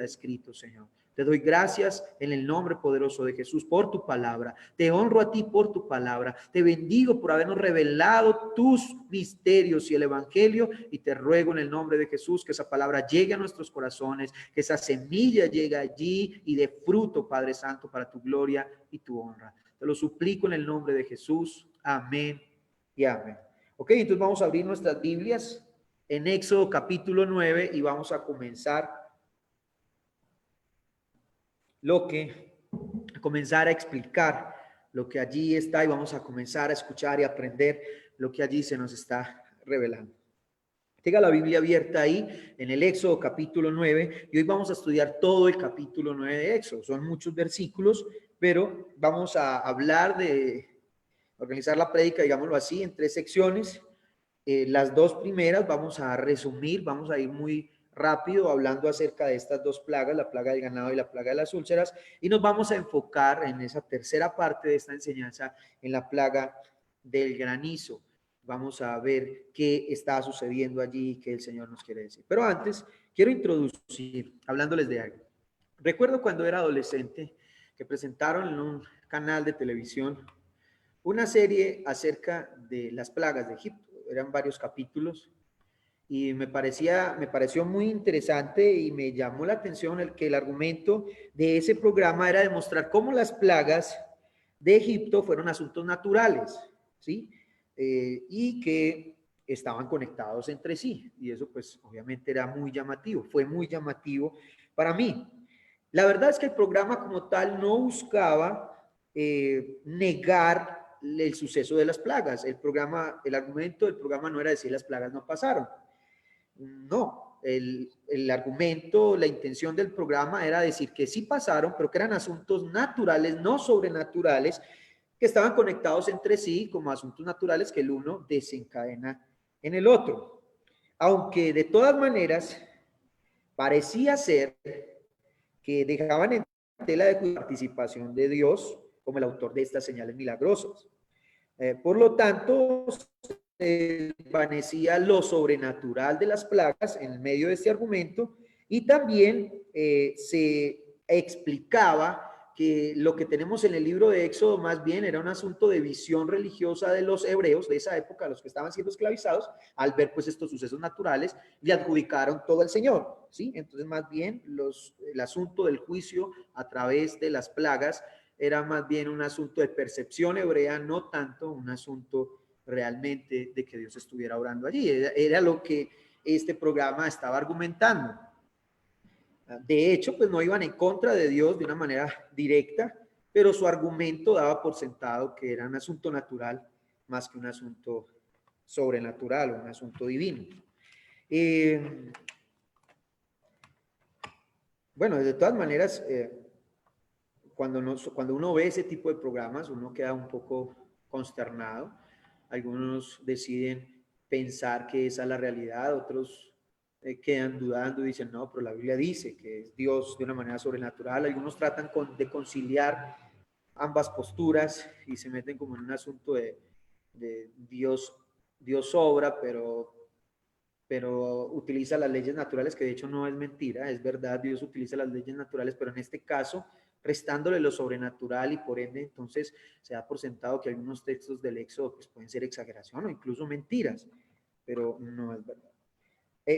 está escrito, Señor. Te doy gracias en el nombre poderoso de Jesús por tu palabra. Te honro a ti por tu palabra. Te bendigo por habernos revelado tus misterios y el evangelio. Y te ruego en el nombre de Jesús que esa palabra llegue a nuestros corazones, que esa semilla llegue allí y dé fruto, Padre Santo, para tu gloria y tu honra. Te lo suplico en el nombre de Jesús. Amén y amén. Ok, entonces vamos a abrir nuestras Biblias en Éxodo capítulo 9 y vamos a comenzar a explicar lo que allí está y vamos a comenzar a escuchar y aprender lo que allí se nos está revelando. Tenga la Biblia abierta ahí en el Éxodo capítulo 9 y hoy vamos a estudiar todo el capítulo 9 de Éxodo. Son muchos versículos, pero vamos a hablar organizar la prédica, digámoslo así, en 3 secciones. Las 2 primeras vamos a resumir, vamos a ir muy rápido hablando acerca de estas 2 plagas, la plaga del ganado y la plaga de las úlceras, y nos vamos a enfocar en esa tercera parte de esta enseñanza, en la plaga del granizo. Vamos a ver qué está sucediendo allí y qué el Señor nos quiere decir. Pero antes, quiero introducir, hablándoles de algo. Recuerdo cuando era adolescente que presentaron en un canal de televisión una serie acerca de las plagas de Egipto. Eran varios capítulos y me pareció muy interesante y me llamó la atención que el argumento de ese programa era demostrar cómo las plagas de Egipto fueron asuntos naturales, ¿sí? Y que estaban conectados entre sí, y eso pues obviamente era muy llamativo, fue muy llamativo para mí. La verdad es que el programa como tal no buscaba negar el suceso de las plagas. El argumento del programa no era decir las plagas no pasaron. No, el argumento, la intención del programa era decir que sí pasaron, pero que eran asuntos naturales, no sobrenaturales, que estaban conectados entre sí como asuntos naturales que el uno desencadena en el otro. Aunque de todas maneras parecía ser que dejaban en tela de participación de Dios como el autor de estas señales milagrosas. Por lo tanto, se desvanecía lo sobrenatural de las plagas en medio de este argumento y también se explicaba que lo que tenemos en el libro de Éxodo más bien era un asunto de visión religiosa de los hebreos de esa época, los que estaban siendo esclavizados, al ver pues estos sucesos naturales, le adjudicaron todo al Señor, ¿sí? Entonces más bien el asunto del juicio a través de las plagas era más bien un asunto de percepción hebrea, no tanto un asunto realmente de que Dios estuviera orando allí. Era lo que este programa estaba argumentando. De hecho, pues no iban en contra de Dios de una manera directa, pero su argumento daba por sentado que era un asunto natural más que un asunto sobrenatural o un asunto divino. Bueno, de todas maneras, cuando uno ve ese tipo de programas, uno queda un poco consternado. Algunos deciden pensar que esa es la realidad, otros quedan dudando y dicen, no, pero la Biblia dice que es Dios de una manera sobrenatural. Algunos tratan de conciliar ambas posturas y se meten como en un asunto de Dios obra, pero utiliza las leyes naturales, que de hecho no es mentira, es verdad, Dios utiliza las leyes naturales, pero en este caso restándole lo sobrenatural y por ende entonces se da por sentado que algunos textos del Éxodo pues, pueden ser exageración o incluso mentiras, pero no es verdad.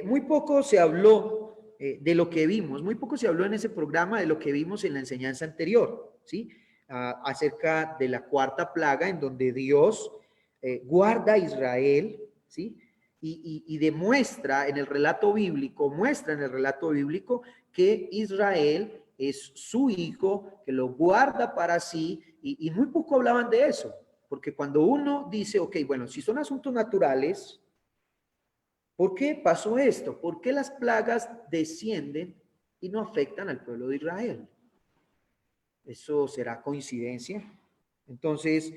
Muy poco se habló de lo que vimos, muy poco se habló en ese programa de lo que vimos en la enseñanza anterior, ¿sí? Acerca de la cuarta plaga en donde Dios guarda a Israel, ¿sí? Y demuestra en el relato bíblico, muestra en el relato bíblico que Israel es su hijo, que lo guarda para sí, y muy poco hablaban de eso, porque cuando uno dice, ok, bueno, si son asuntos naturales, ¿por qué pasó esto? ¿Por qué las plagas descienden y no afectan al pueblo de Israel? ¿Eso será coincidencia? Entonces,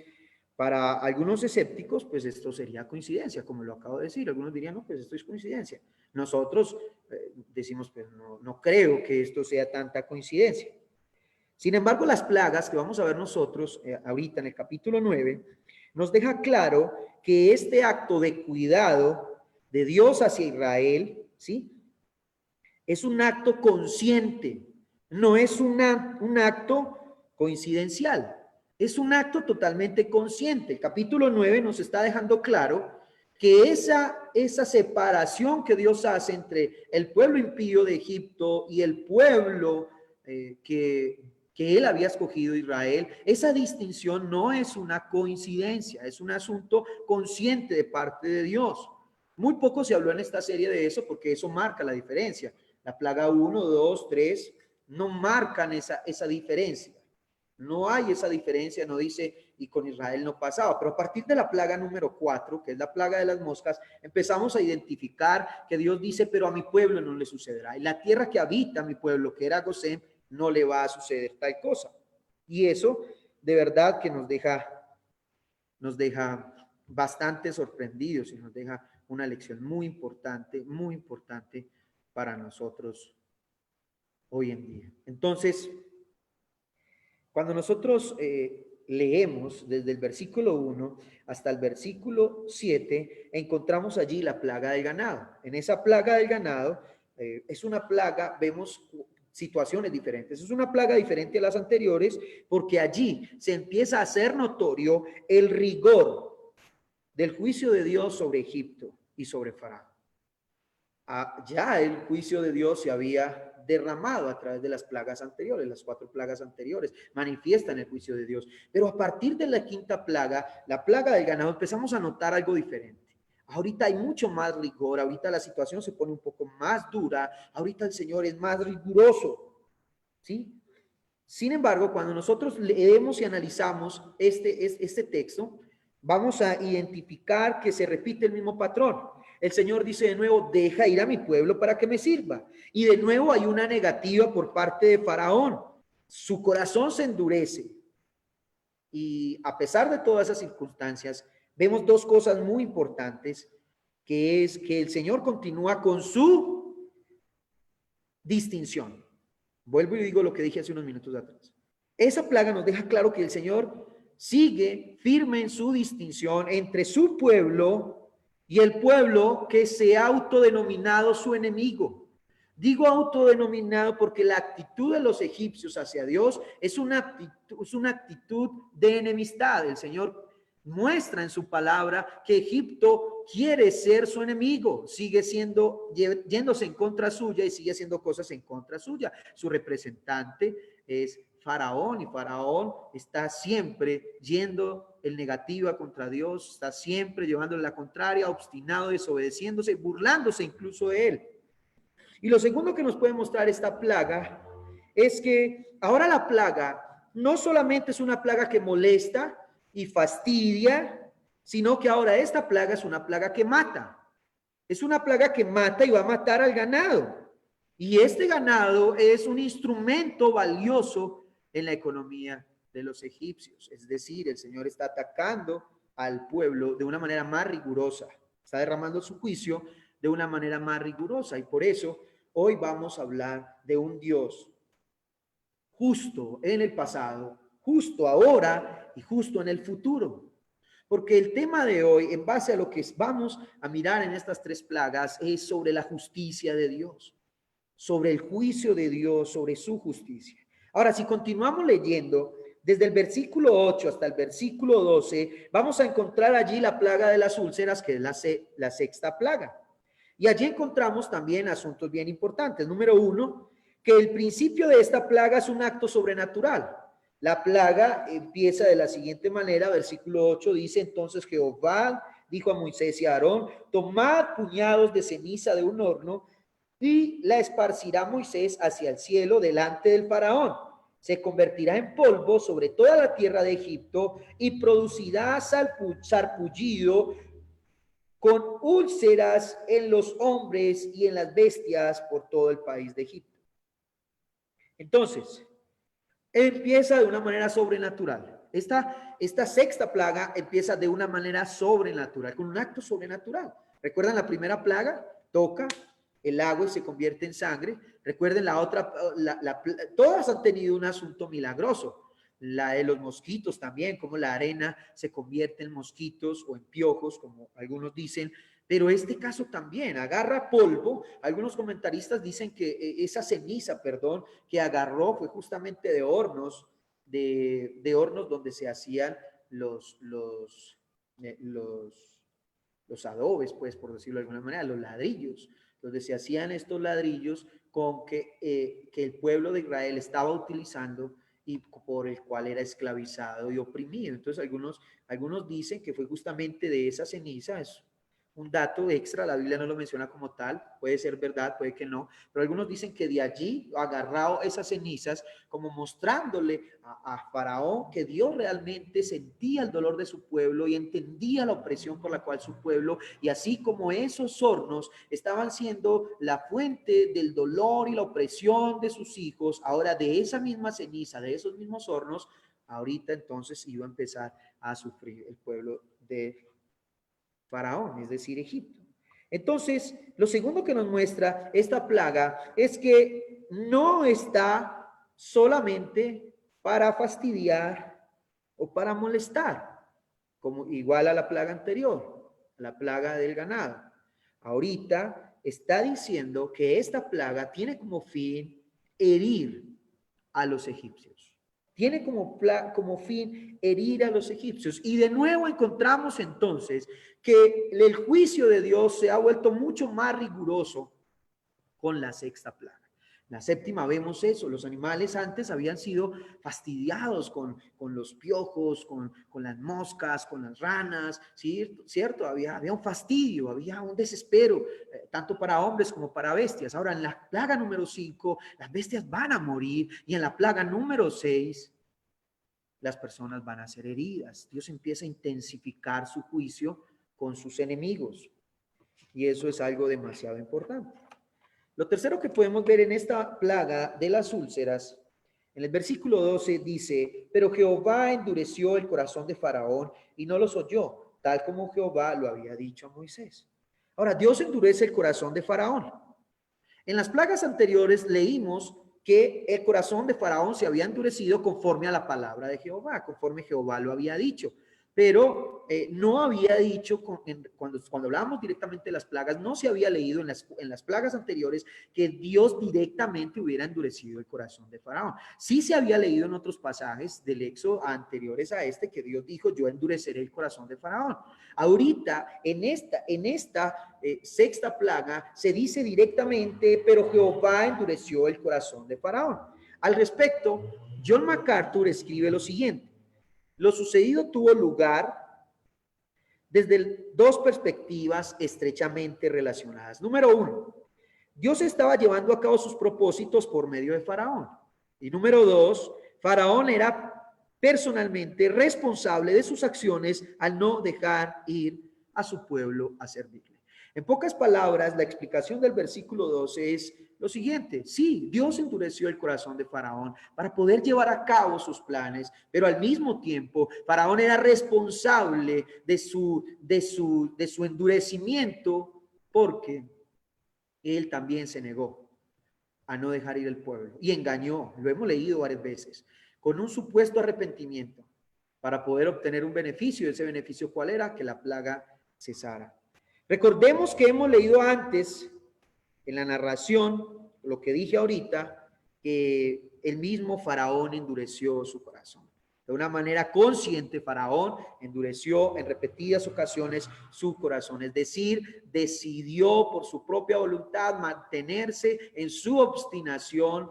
para algunos escépticos, pues esto sería coincidencia, como lo acabo de decir. Algunos dirían, no, pues esto es coincidencia. Nosotros decimos, pues no creo que esto sea tanta coincidencia. Sin embargo, las plagas que vamos a ver nosotros ahorita en el capítulo 9, nos deja claro que este acto de cuidado de Dios hacia Israel, ¿sí? Es un acto consciente, no es un acto coincidencial, es un acto totalmente consciente. El capítulo 9 nos está dejando claro que esa separación que Dios hace entre el pueblo impío de Egipto y el pueblo que él había escogido, Israel, esa distinción no es una coincidencia, es un asunto consciente de parte de Dios. Muy poco se habló en esta serie de eso porque eso marca la diferencia. La plaga 1, 2, 3 no marcan esa diferencia. No hay esa diferencia, no dice, y con Israel no pasaba. Pero a partir de la plaga número 4, que es la plaga de las moscas, empezamos a identificar que Dios dice, pero a mi pueblo no le sucederá. Y la tierra que habita mi pueblo, que era Gosén, no le va a suceder tal cosa. Y eso de verdad que nos deja bastante sorprendidos y nos deja una lección muy importante para nosotros hoy en día. Entonces, cuando nosotros leemos desde el versículo 1 hasta el versículo 7, encontramos allí la plaga del ganado. En esa plaga del ganado es una plaga, vemos situaciones diferentes. Es una plaga diferente a las anteriores porque allí se empieza a hacer notorio el rigor del juicio de Dios sobre Egipto y sobre Faraón. Ya el juicio de Dios se había derramado a través de las plagas anteriores, las 4 plagas anteriores, manifiestan el juicio de Dios. Pero a partir de la 5ª plaga, la plaga del ganado, empezamos a notar algo diferente. Ahorita hay mucho más rigor, ahorita la situación se pone un poco más dura, ahorita el Señor es más riguroso, ¿sí? Sin embargo, cuando nosotros leemos y analizamos este texto, vamos a identificar que se repite el mismo patrón. El Señor dice de nuevo, deja ir a mi pueblo para que me sirva. Y de nuevo hay una negativa por parte de Faraón. Su corazón se endurece. Y a pesar de todas esas circunstancias, vemos 2 cosas muy importantes, que es que el Señor continúa con su distinción. Vuelvo y digo lo que dije hace unos minutos atrás. Esa plaga nos deja claro que el Señor sigue firme en su distinción entre su pueblo y el pueblo que se ha autodenominado su enemigo. Digo autodenominado porque la actitud de los egipcios hacia Dios es una actitud de enemistad. El Señor muestra en su palabra que Egipto quiere ser su enemigo, sigue siendo, yéndose en contra suya y sigue haciendo cosas en contra suya. Su representante es Faraón y Faraón está siempre yendo en negativa contra Dios, está siempre llevándole la contraria, obstinado, desobedeciéndose, burlándose incluso de él. Y lo segundo que nos puede mostrar esta plaga es que ahora la plaga no solamente es una plaga que molesta y fastidia, sino que ahora esta plaga es una plaga que mata. Es una plaga que mata y va a matar al ganado. Y este ganado es un instrumento valioso en la economía de los egipcios. Es decir, el Señor está atacando al pueblo de una manera más rigurosa. Está derramando su juicio de una manera más rigurosa. Y por eso hoy vamos a hablar de un Dios justo en el pasado, justo ahora y justo en el futuro. Porque el tema de hoy, en base a lo que vamos a mirar en estas 3 plagas, es sobre la justicia de Dios, sobre el juicio de Dios, sobre su justicia. Ahora, si continuamos leyendo desde el versículo 8 hasta el versículo 12, vamos a encontrar allí la plaga de las úlceras, que es la 6ª plaga. Y allí encontramos también asuntos bien importantes. Número 1, que el principio de esta plaga es un acto sobrenatural. La plaga empieza de la siguiente manera, versículo 8 dice, entonces Jehová dijo a Moisés y a Aarón, tomad puñados de ceniza de un horno y la esparcirá Moisés hacia el cielo delante del faraón. Se convertirá en polvo sobre toda la tierra de Egipto y producirá sarpullido con úlceras en los hombres y en las bestias por todo el país de Egipto. Entonces, empieza de una manera sobrenatural. Esta 6ª plaga empieza de una manera sobrenatural, con un acto sobrenatural. ¿Recuerdan la primera plaga? Toca el agua y se convierte en sangre. Recuerden la otra, todas han tenido un asunto milagroso. La de los mosquitos también, como la arena se convierte en mosquitos o en piojos, como algunos dicen. Pero este caso también agarra polvo. Algunos comentaristas dicen que esa ceniza, perdón, que agarró fue justamente de hornos, de hornos donde se hacían eh, los, los adobes, pues, por decirlo de alguna manera, los ladrillos, donde se hacían estos ladrillos con que el pueblo de Israel estaba utilizando y por el cual era esclavizado y oprimido. Entonces, algunos dicen que fue justamente de esa ceniza. Es un dato extra, la Biblia no lo menciona como tal, puede ser verdad, puede que no, pero algunos dicen que de allí agarrado esas cenizas, como mostrándole a Faraón que Dios realmente sentía el dolor de su pueblo y entendía la opresión por la cual su pueblo, y así como esos hornos estaban siendo la fuente del dolor y la opresión de sus hijos, ahora de esa misma ceniza, de esos mismos hornos, ahorita entonces iba a empezar a sufrir el pueblo de Faraón, es decir, Egipto. Entonces, lo segundo que nos muestra esta plaga es que no está solamente para fastidiar o para molestar, como igual a la plaga anterior, la plaga del ganado. Ahorita está diciendo que esta plaga tiene como fin herir a los egipcios. Tiene como fin herir a los egipcios. Y de nuevo encontramos entonces que el juicio de Dios se ha vuelto mucho más riguroso con la sexta plaga. La séptima vemos eso, los animales antes habían sido fastidiados con los piojos, con las moscas, con las ranas, ¿cierto? Había un fastidio, había un desespero, tanto para hombres como para bestias. Ahora en la plaga número 5, las bestias van a morir, y en la plaga número 6, las personas van a ser heridas. Dios empieza a intensificar su juicio con sus enemigos, y eso es algo demasiado importante. Lo tercero que podemos ver en esta plaga de las úlceras, en el versículo 12 dice, pero Jehová endureció el corazón de Faraón y no los oyó, tal como Jehová lo había dicho a Moisés. Ahora, Dios endurece el corazón de Faraón. En las plagas anteriores leímos que el corazón de Faraón se había endurecido conforme a la palabra de Jehová, conforme Jehová lo había dicho. Pero no había dicho, cuando hablábamos directamente de las plagas, no se había leído en las plagas anteriores que Dios directamente hubiera endurecido el corazón de Faraón. Sí se había leído en otros pasajes del Éxodo anteriores a este que Dios dijo, yo endureceré el corazón de Faraón. Ahorita, en esta sexta plaga, se dice directamente, pero Jehová endureció el corazón de Faraón. Al respecto, John MacArthur escribe lo siguiente: lo sucedido tuvo lugar desde dos perspectivas estrechamente relacionadas. Número uno, Dios estaba llevando a cabo sus propósitos por medio de Faraón. Y número dos, Faraón era personalmente responsable de sus acciones al no dejar ir a su pueblo a servirle. En pocas palabras, la explicación del versículo 12 es lo siguiente: sí, Dios endureció el corazón de Faraón para poder llevar a cabo sus planes, pero al mismo tiempo Faraón era responsable de su endurecimiento, porque él también se negó a no dejar ir el pueblo y engañó, lo hemos leído varias veces, con un supuesto arrepentimiento para poder obtener un beneficio. Ese beneficio, ¿cuál era? Que la plaga cesara. Recordemos que hemos leído antes en la narración, lo que dije ahorita, que el mismo Faraón endureció su corazón. De una manera consciente, Faraón endureció en repetidas ocasiones su corazón, es decir, decidió por su propia voluntad mantenerse en su obstinación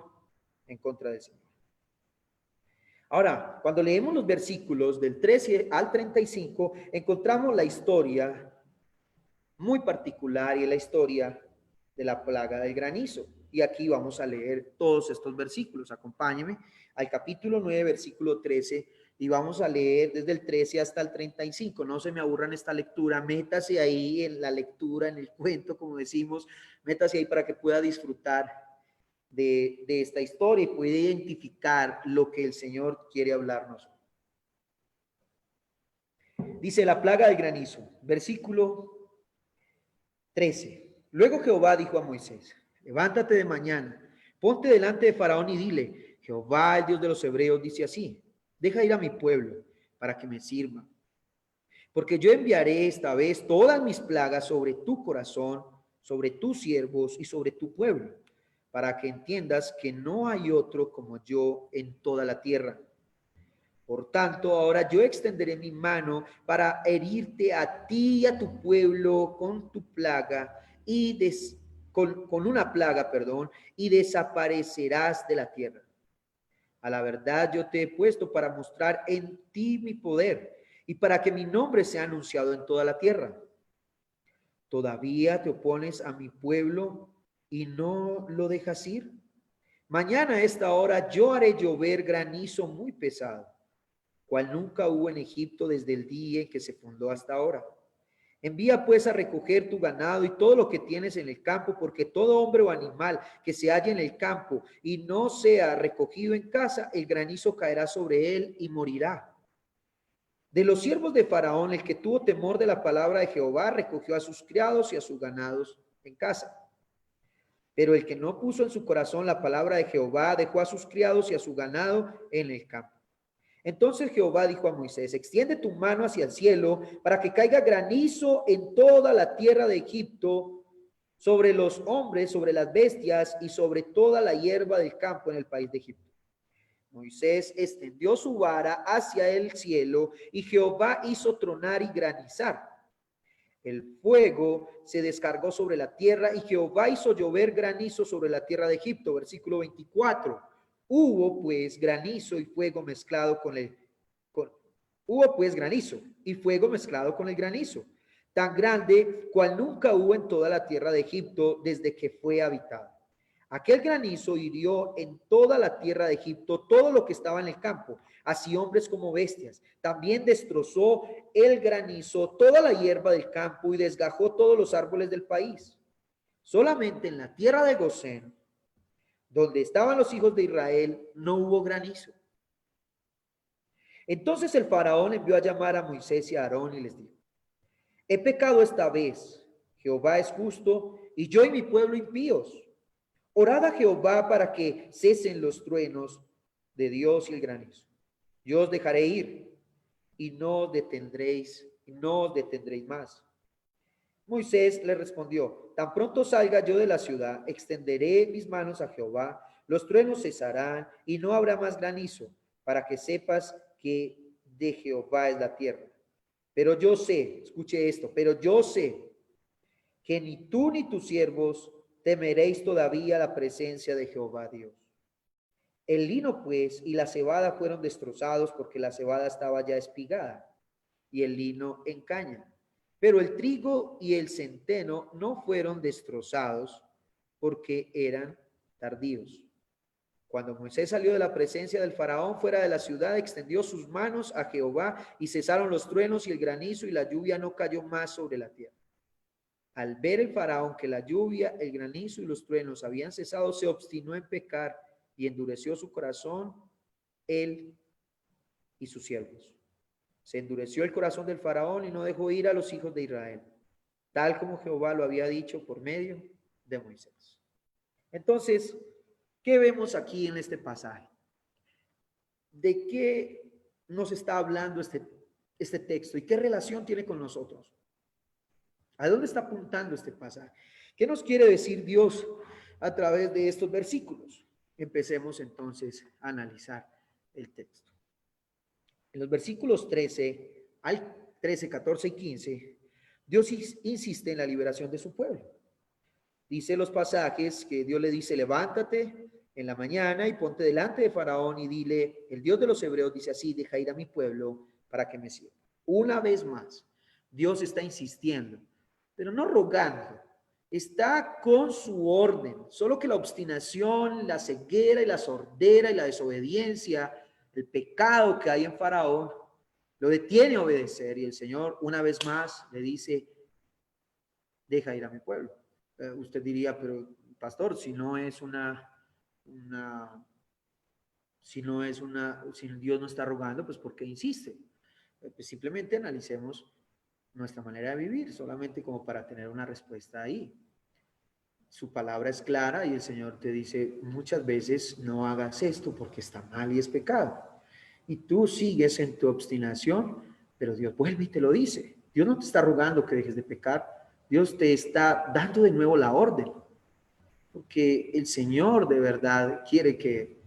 en contra del Señor. Ahora, cuando leemos los versículos del 13 al 35, encontramos la historia muy particular, y la historia de la plaga del granizo. Y aquí vamos a leer todos estos versículos. Acompáñenme al capítulo 9, versículo 13, y vamos a leer desde el 13 hasta el 35. No se me aburran esta lectura, métase ahí en la lectura, en el cuento, como decimos, métase ahí para que pueda disfrutar de esta historia y pueda identificar lo que el Señor quiere hablarnos. Dice la plaga del granizo, versículo 13. Luego Jehová dijo a Moisés: levántate de mañana, ponte delante de Faraón y dile: Jehová, el Dios de los hebreos, dice así: deja ir a mi pueblo para que me sirva. Porque yo enviaré esta vez todas mis plagas sobre tu corazón, sobre tus siervos y sobre tu pueblo, para que entiendas que no hay otro como yo en toda la tierra. Por tanto, ahora yo extenderé mi mano para herirte a ti y a tu pueblo con tu plaga con una plaga, perdón, y desaparecerás de la tierra. A la verdad yo te he puesto para mostrar en ti mi poder y para que mi nombre sea anunciado en toda la tierra. ¿Todavía te opones a mi pueblo y no lo dejas ir? Mañana a esta hora yo haré llover granizo muy pesado, cual nunca hubo en Egipto desde el día en que se fundó hasta ahora. Envía pues a recoger tu ganado y todo lo que tienes en el campo, porque todo hombre o animal que se halle en el campo y no sea recogido en casa, el granizo caerá sobre él y morirá. De los siervos de Faraón, el que tuvo temor de la palabra de Jehová, recogió a sus criados y a sus ganados en casa. Pero el que no puso en su corazón la palabra de Jehová, dejó a sus criados y a su ganado en el campo. Entonces Jehová dijo a Moisés: extiende tu mano hacia el cielo para que caiga granizo en toda la tierra de Egipto, sobre los hombres, sobre las bestias y sobre toda la hierba del campo en el país de Egipto. Moisés extendió su vara hacia el cielo y Jehová hizo tronar y granizar. El fuego se descargó sobre la tierra y Jehová hizo llover granizo sobre la tierra de Egipto. Versículo 24. Hubo pues granizo y fuego mezclado hubo pues granizo y fuego mezclado con el granizo, tan grande cual nunca hubo en toda la tierra de Egipto desde que fue habitada. Aquel granizo hirió en toda la tierra de Egipto todo lo que estaba en el campo, así hombres como bestias. También destrozó el granizo toda la hierba del campo y desgajó todos los árboles del país. Solamente en la tierra de Gosén, donde estaban los hijos de Israel, no hubo granizo. Entonces el faraón envió a llamar a Moisés y a Aarón y les dijo: he pecado esta vez, Jehová es justo y yo y mi pueblo impíos. Orad a Jehová para que cesen los truenos de Dios y el granizo. Yo os dejaré ir y no os detendréis más. Moisés le respondió: tan pronto salga yo de la ciudad, extenderé mis manos a Jehová, los truenos cesarán y no habrá más granizo, para que sepas que de Jehová es la tierra. Pero yo sé, escuche esto, pero yo sé que ni tú ni tus siervos temeréis todavía la presencia de Jehová Dios. El lino pues y la cebada fueron destrozados porque la cebada estaba ya espigada y el lino en caña. Pero el trigo y el centeno no fueron destrozados porque eran tardíos. Cuando Moisés salió de la presencia del faraón fuera de la ciudad, extendió sus manos a Jehová y cesaron los truenos y el granizo y la lluvia no cayó más sobre la tierra. Al ver el faraón que la lluvia, el granizo y los truenos habían cesado, se obstinó en pecar y endureció su corazón, él y sus siervos. Se endureció el corazón del faraón y no dejó ir a los hijos de Israel, tal como Jehová lo había dicho por medio de Moisés. Entonces, ¿qué vemos aquí en este pasaje? ¿De qué nos está hablando este texto y qué relación tiene con nosotros? ¿A dónde está apuntando este pasaje? ¿Qué nos quiere decir Dios a través de estos versículos? Empecemos entonces a analizar el texto. En los versículos 13, 14 y 15, Dios insiste en la liberación de su pueblo. Dice los pasajes que Dios le dice: levántate en la mañana y ponte delante de Faraón y dile: el Dios de los hebreos dice así, deja ir a mi pueblo para que me sirva. Una vez más, Dios está insistiendo, pero no rogando, está con su orden, solo que la obstinación, la ceguera y la sordera y la desobediencia, el pecado que hay en Faraón, lo detiene a obedecer, y el Señor una vez más le dice: deja ir a mi pueblo. Usted diría: pero pastor, si Dios no está rogando, pues ¿por qué insiste? Pues simplemente analicemos nuestra manera de vivir, solamente como para tener una respuesta ahí. Su palabra es clara y el Señor te dice muchas veces: no hagas esto porque está mal y es pecado. Y tú sigues en tu obstinación Pero Dios vuelve y te lo dice. Dios no te está rogando que dejes de pecar. Dios te está dando de nuevo la orden. Porque el Señor de verdad quiere que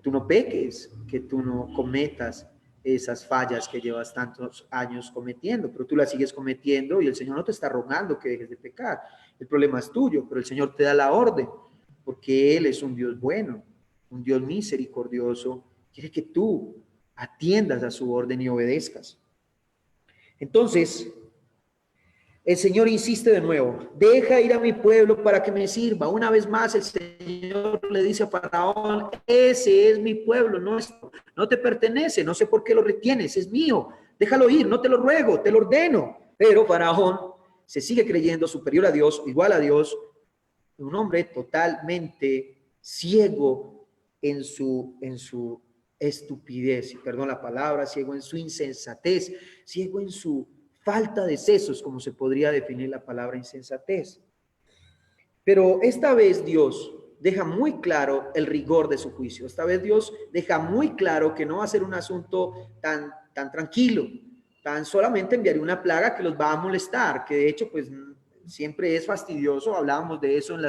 tú no peques, que tú no cometas esas fallas que llevas tantos años cometiendo, pero tú las sigues cometiendo y el Señor no te está rogando que dejes de pecar. El problema es tuyo, pero el Señor te da la orden, porque Él es un Dios bueno, un Dios misericordioso. Quiere que tú atiendas a su orden y obedezcas. Entonces, el Señor insiste de nuevo, deja ir a mi pueblo para que me sirva. Una vez más el Señor le dice a Faraón, ese es mi pueblo, no te pertenece, no sé por qué lo retienes, es mío, déjalo ir, no te lo ruego, te lo ordeno. Pero Faraón se sigue creyendo superior a Dios, igual a Dios, un hombre totalmente ciego en su estupidez, y perdón la palabra, ciego en su insensatez, ciego en su falta de sesos, como se podría definir la palabra insensatez. Pero esta vez Dios deja muy claro el rigor de su juicio. Esta vez Dios deja muy claro que no va a ser un asunto tan tranquilo, tan solamente enviaré una plaga que los va a molestar, que de hecho pues siempre es fastidioso. Hablábamos de eso en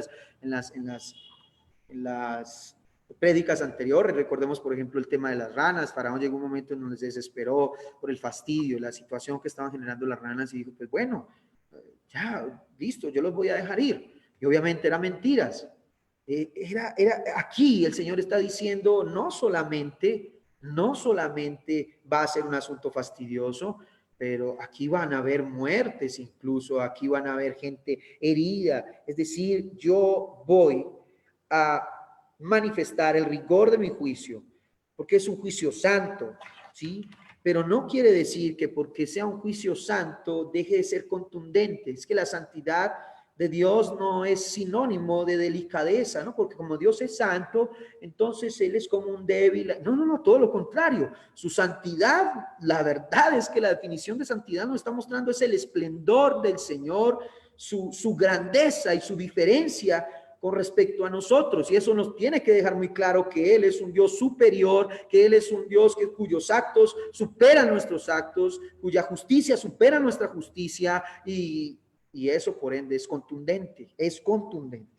las prédicas anteriores. Recordemos, por ejemplo, el tema de las ranas. Faraón llegó un momento en donde se desesperó por el fastidio, la situación que estaban generando las ranas y dijo, pues bueno, ya, listo, yo los voy a dejar ir. Y obviamente eran mentiras. Era aquí el Señor está diciendo, no solamente va a ser un asunto fastidioso, pero aquí van a haber muertes incluso, aquí van a haber gente herida. Es decir, yo voy a manifestar el rigor de mi juicio, porque es un juicio santo, ¿sí? Pero no quiere decir que porque sea un juicio santo deje de ser contundente. Es que la santidad de Dios no es sinónimo de delicadeza, ¿no? Porque como Dios es santo, entonces Él es como un débil. No, todo lo contrario. Su santidad, la verdad es que la definición de santidad nos está mostrando es el esplendor del Señor, su grandeza y su diferencia con respecto a nosotros, y eso nos tiene que dejar muy claro que Él es un Dios superior, que Él es un Dios cuyos actos superan nuestros actos, cuya justicia supera nuestra justicia, y eso por ende es contundente, es contundente.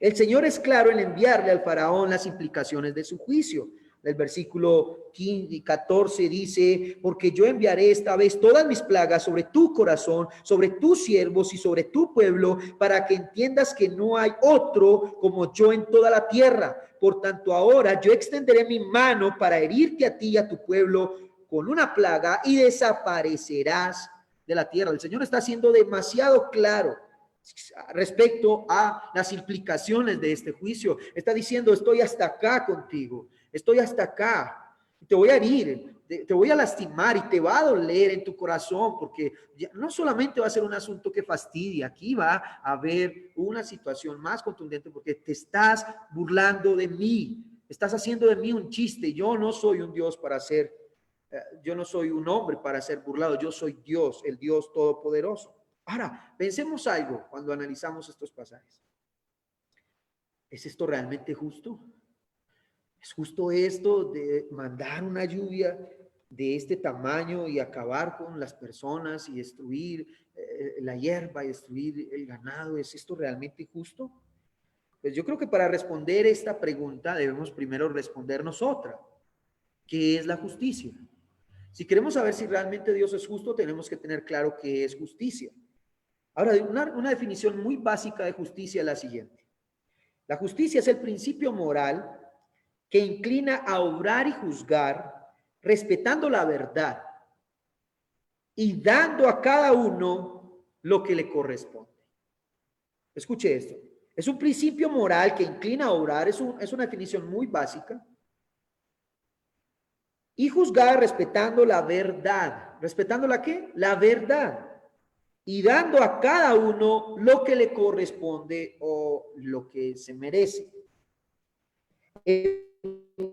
El Señor es claro en enviarle al faraón las implicaciones de su juicio. El versículo 15 y 14 dice, porque yo enviaré esta vez todas mis plagas sobre tu corazón, sobre tus siervos y sobre tu pueblo, para que entiendas que no hay otro como yo en toda la tierra. Por tanto, ahora yo extenderé mi mano para herirte a ti y a tu pueblo con una plaga y desaparecerás de la tierra. El Señor está siendo demasiado claro respecto a las implicaciones de este juicio. Está diciendo, estoy hasta acá contigo, estoy hasta acá, te voy a herir, te voy a lastimar y te va a doler en tu corazón, porque no solamente va a ser un asunto que fastidia, aquí va a haber una situación más contundente, porque te estás burlando de mí, estás haciendo de mí un chiste. Yo no soy un Dios para ser, yo no soy un hombre para ser burlado, yo soy Dios, el Dios todopoderoso. Ahora, pensemos algo cuando analizamos estos pasajes. ¿Es esto realmente justo? ¿Es justo esto de mandar una lluvia de este tamaño y acabar con las personas y destruir la hierba y destruir el ganado? ¿Es esto realmente justo? Pues yo creo que para responder esta pregunta debemos primero respondernos otra. ¿Qué es la justicia? Si queremos saber si realmente Dios es justo, tenemos que tener claro qué es justicia. Ahora, una definición muy básica de justicia es la siguiente. La justicia es el principio moral que inclina a obrar y juzgar respetando la verdad y dando a cada uno lo que le corresponde. Escuche esto. Es un principio moral que inclina a obrar, es una definición muy básica, y juzgar respetando la verdad. ¿Respetando la qué? La verdad. Y dando a cada uno lo que le corresponde o lo que se merece. En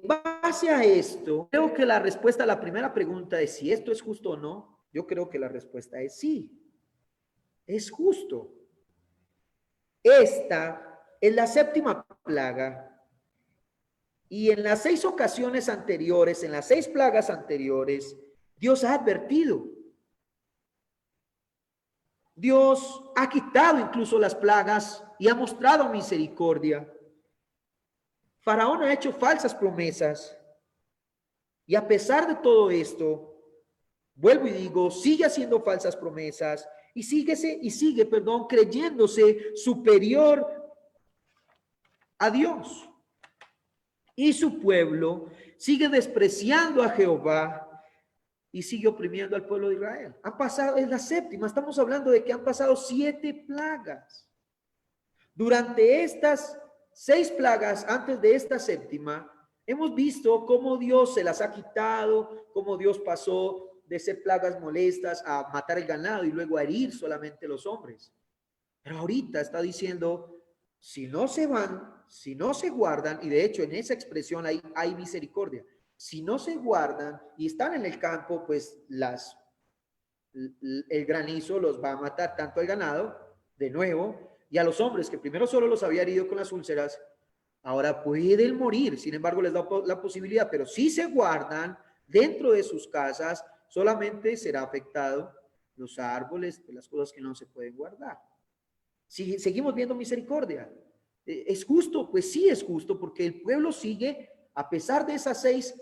base a esto, creo que la respuesta a la primera pregunta de si esto es justo o no, yo creo que la respuesta es sí, es justo. Esta es la séptima plaga, y en las 6 ocasiones anteriores, en las 6 plagas anteriores, Dios ha advertido. Dios ha quitado incluso las plagas y ha mostrado misericordia. Faraón ha hecho falsas promesas. Y a pesar de todo esto, vuelvo y digo, sigue haciendo falsas promesas y sigue, creyéndose superior a Dios. Y su pueblo sigue despreciando a Jehová y sigue oprimiendo al pueblo de Israel. Han pasado, es la séptima, estamos hablando de que han pasado 7 plagas. Durante estas 6 plagas, antes de esta séptima, hemos visto cómo Dios se las ha quitado, cómo Dios pasó de ser plagas molestas a matar el ganado y luego a herir solamente los hombres. Pero ahorita está diciendo, si no se van, si no se guardan, y de hecho en esa expresión hay misericordia, si no se guardan y están en el campo, pues el granizo los va a matar tanto al ganado, de nuevo, y a los hombres que primero solo los había herido con las úlceras, ahora pueden morir. Sin embargo, les da la posibilidad, pero si se guardan dentro de sus casas, solamente será afectado los árboles, de las cosas que no se pueden guardar. Si seguimos viendo misericordia, ¿es justo? Pues sí es justo, porque el pueblo sigue, a pesar de esas 6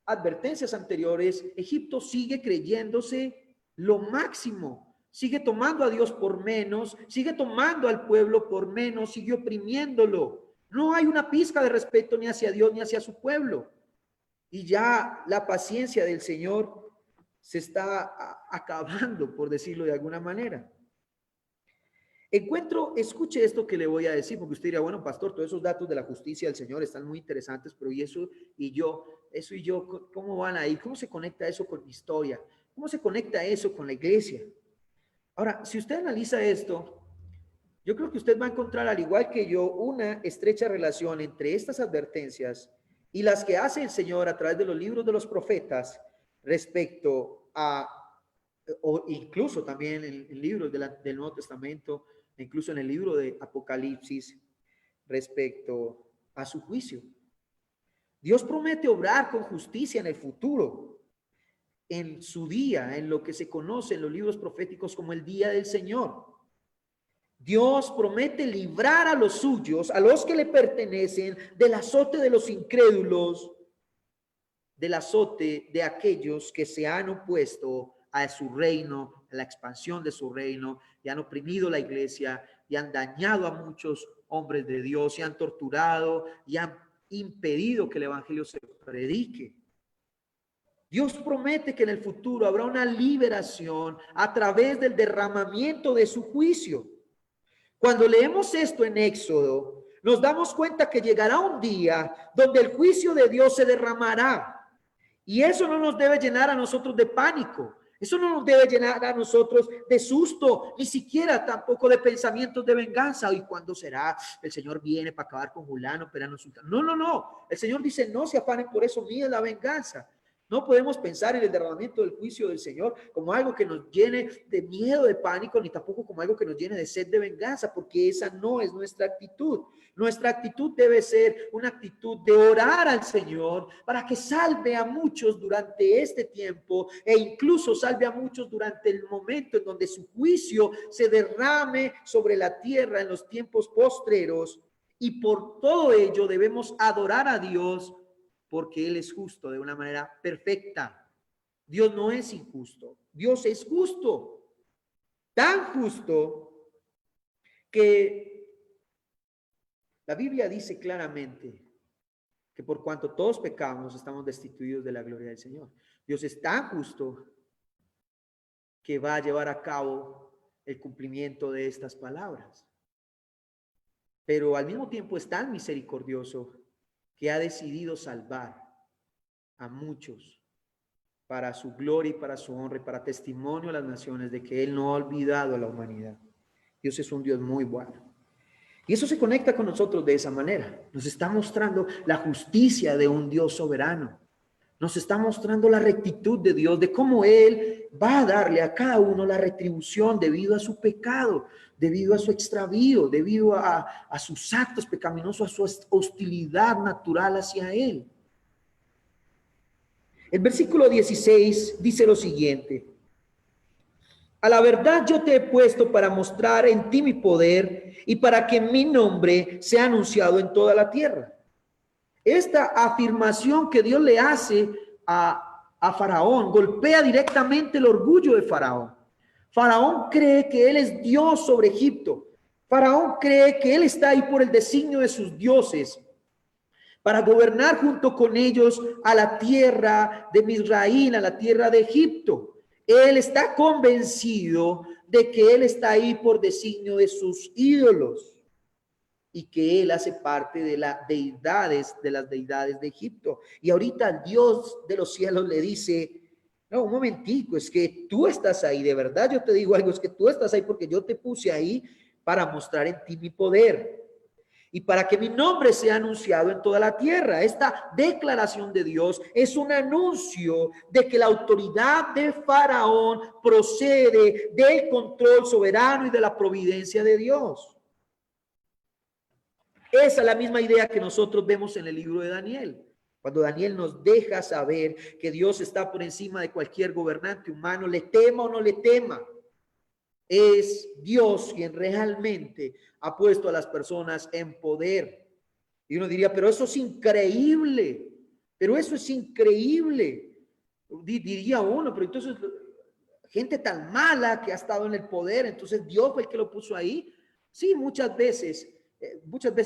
advertencias anteriores, Egipto sigue creyéndose lo máximo, sigue tomando a Dios por menos, sigue tomando al pueblo por menos, sigue oprimiéndolo. No hay una pizca de respeto ni hacia Dios ni hacia su pueblo. Y ya la paciencia del Señor se está acabando, por decirlo de alguna manera. Escuche esto que le voy a decir, porque usted dirá, bueno, pastor, todos esos datos de la justicia del Señor están muy interesantes, pero ¿y eso y yo, cómo van ahí? ¿Cómo se conecta eso con mi historia? ¿Cómo se conecta eso con la iglesia? Ahora, si usted analiza esto, yo creo que usted va a encontrar, al igual que yo, una estrecha relación entre estas advertencias y las que hace el Señor a través de los libros de los profetas respecto a, o incluso también en libros del Nuevo Testamento, incluso en el libro de Apocalipsis, respecto a su juicio. Dios promete obrar con justicia en el futuro, en su día, en lo que se conoce en los libros proféticos como el día del Señor. Dios promete librar a los suyos, a los que le pertenecen, del azote de los incrédulos, del azote de aquellos que se han opuesto a su reino, a la expansión de su reino, y han oprimido la iglesia, y han dañado a muchos hombres de Dios, y han torturado, y han impedido que el evangelio se predique. Dios promete que en el futuro habrá una liberación a través del derramamiento de su juicio. Cuando leemos esto en Éxodo, nos damos cuenta que llegará un día donde el juicio de Dios se derramará. Y eso no nos debe llenar a nosotros de pánico. Eso no nos debe llenar a nosotros de susto, ni siquiera tampoco de pensamientos de venganza. ¿Y cuándo será? El Señor viene para acabar con Julano, Perano, Sultano. No. El Señor dice, no se afanen por eso, mía es la venganza. No podemos pensar en el derramamiento del juicio del Señor como algo que nos llene de miedo, de pánico, ni tampoco como algo que nos llene de sed de venganza, porque esa no es nuestra actitud. Nuestra actitud debe ser una actitud de orar al Señor para que salve a muchos durante este tiempo e incluso salve a muchos durante el momento en donde su juicio se derrame sobre la tierra en los tiempos postreros. Y por todo ello debemos adorar a Dios, porque Él es justo de una manera perfecta. Dios no es injusto. Dios es justo. Tan justo que la Biblia dice claramente que por cuanto todos pecamos, estamos destituidos de la gloria del Señor. Dios es tan justo que va a llevar a cabo el cumplimiento de estas palabras. Pero al mismo tiempo es tan misericordioso que ha decidido salvar a muchos para su gloria y para su honra y para testimonio a las naciones de que Él no ha olvidado a la humanidad. Dios es un Dios muy bueno. Y eso se conecta con nosotros de esa manera. Nos está mostrando la justicia de un Dios soberano. Nos está mostrando la rectitud de Dios, de cómo Él va a darle a cada uno la retribución debido a su pecado, debido a su extravío, debido a sus actos pecaminosos, a su hostilidad natural hacia Él. El versículo 16 dice lo siguiente: a la verdad yo te he puesto para mostrar en ti mi poder y para que mi nombre sea anunciado en toda la tierra. Esta afirmación que Dios le hace a Faraón golpea directamente el orgullo de Faraón. Faraón cree que él es Dios sobre Egipto. Faraón cree que él está ahí por el designio de sus dioses, para gobernar junto con ellos a la tierra de Misraín, a la tierra de Egipto. Él está convencido de que él está ahí por designio de sus ídolos y que él hace parte de las deidades de Egipto. Y ahorita el Dios de los cielos le dice: no, un momentico, es que tú estás ahí, de verdad yo te digo algo, es que tú estás ahí porque yo te puse ahí para mostrar en ti mi poder y para que mi nombre sea anunciado en toda la tierra. Esta declaración de Dios es un anuncio de que la autoridad de Faraón procede del control soberano y de la providencia de Dios. Esa es la misma idea que nosotros vemos en el libro de Daniel. Cuando Daniel nos deja saber que Dios está por encima de cualquier gobernante humano, le tema o no le tema, es Dios quien realmente ha puesto a las personas en poder. Y uno diría, pero eso es increíble, pero eso es increíble. Diría uno, pero entonces gente tan mala que ha estado en el poder, entonces Dios fue el que lo puso ahí. Sí, muchas veces,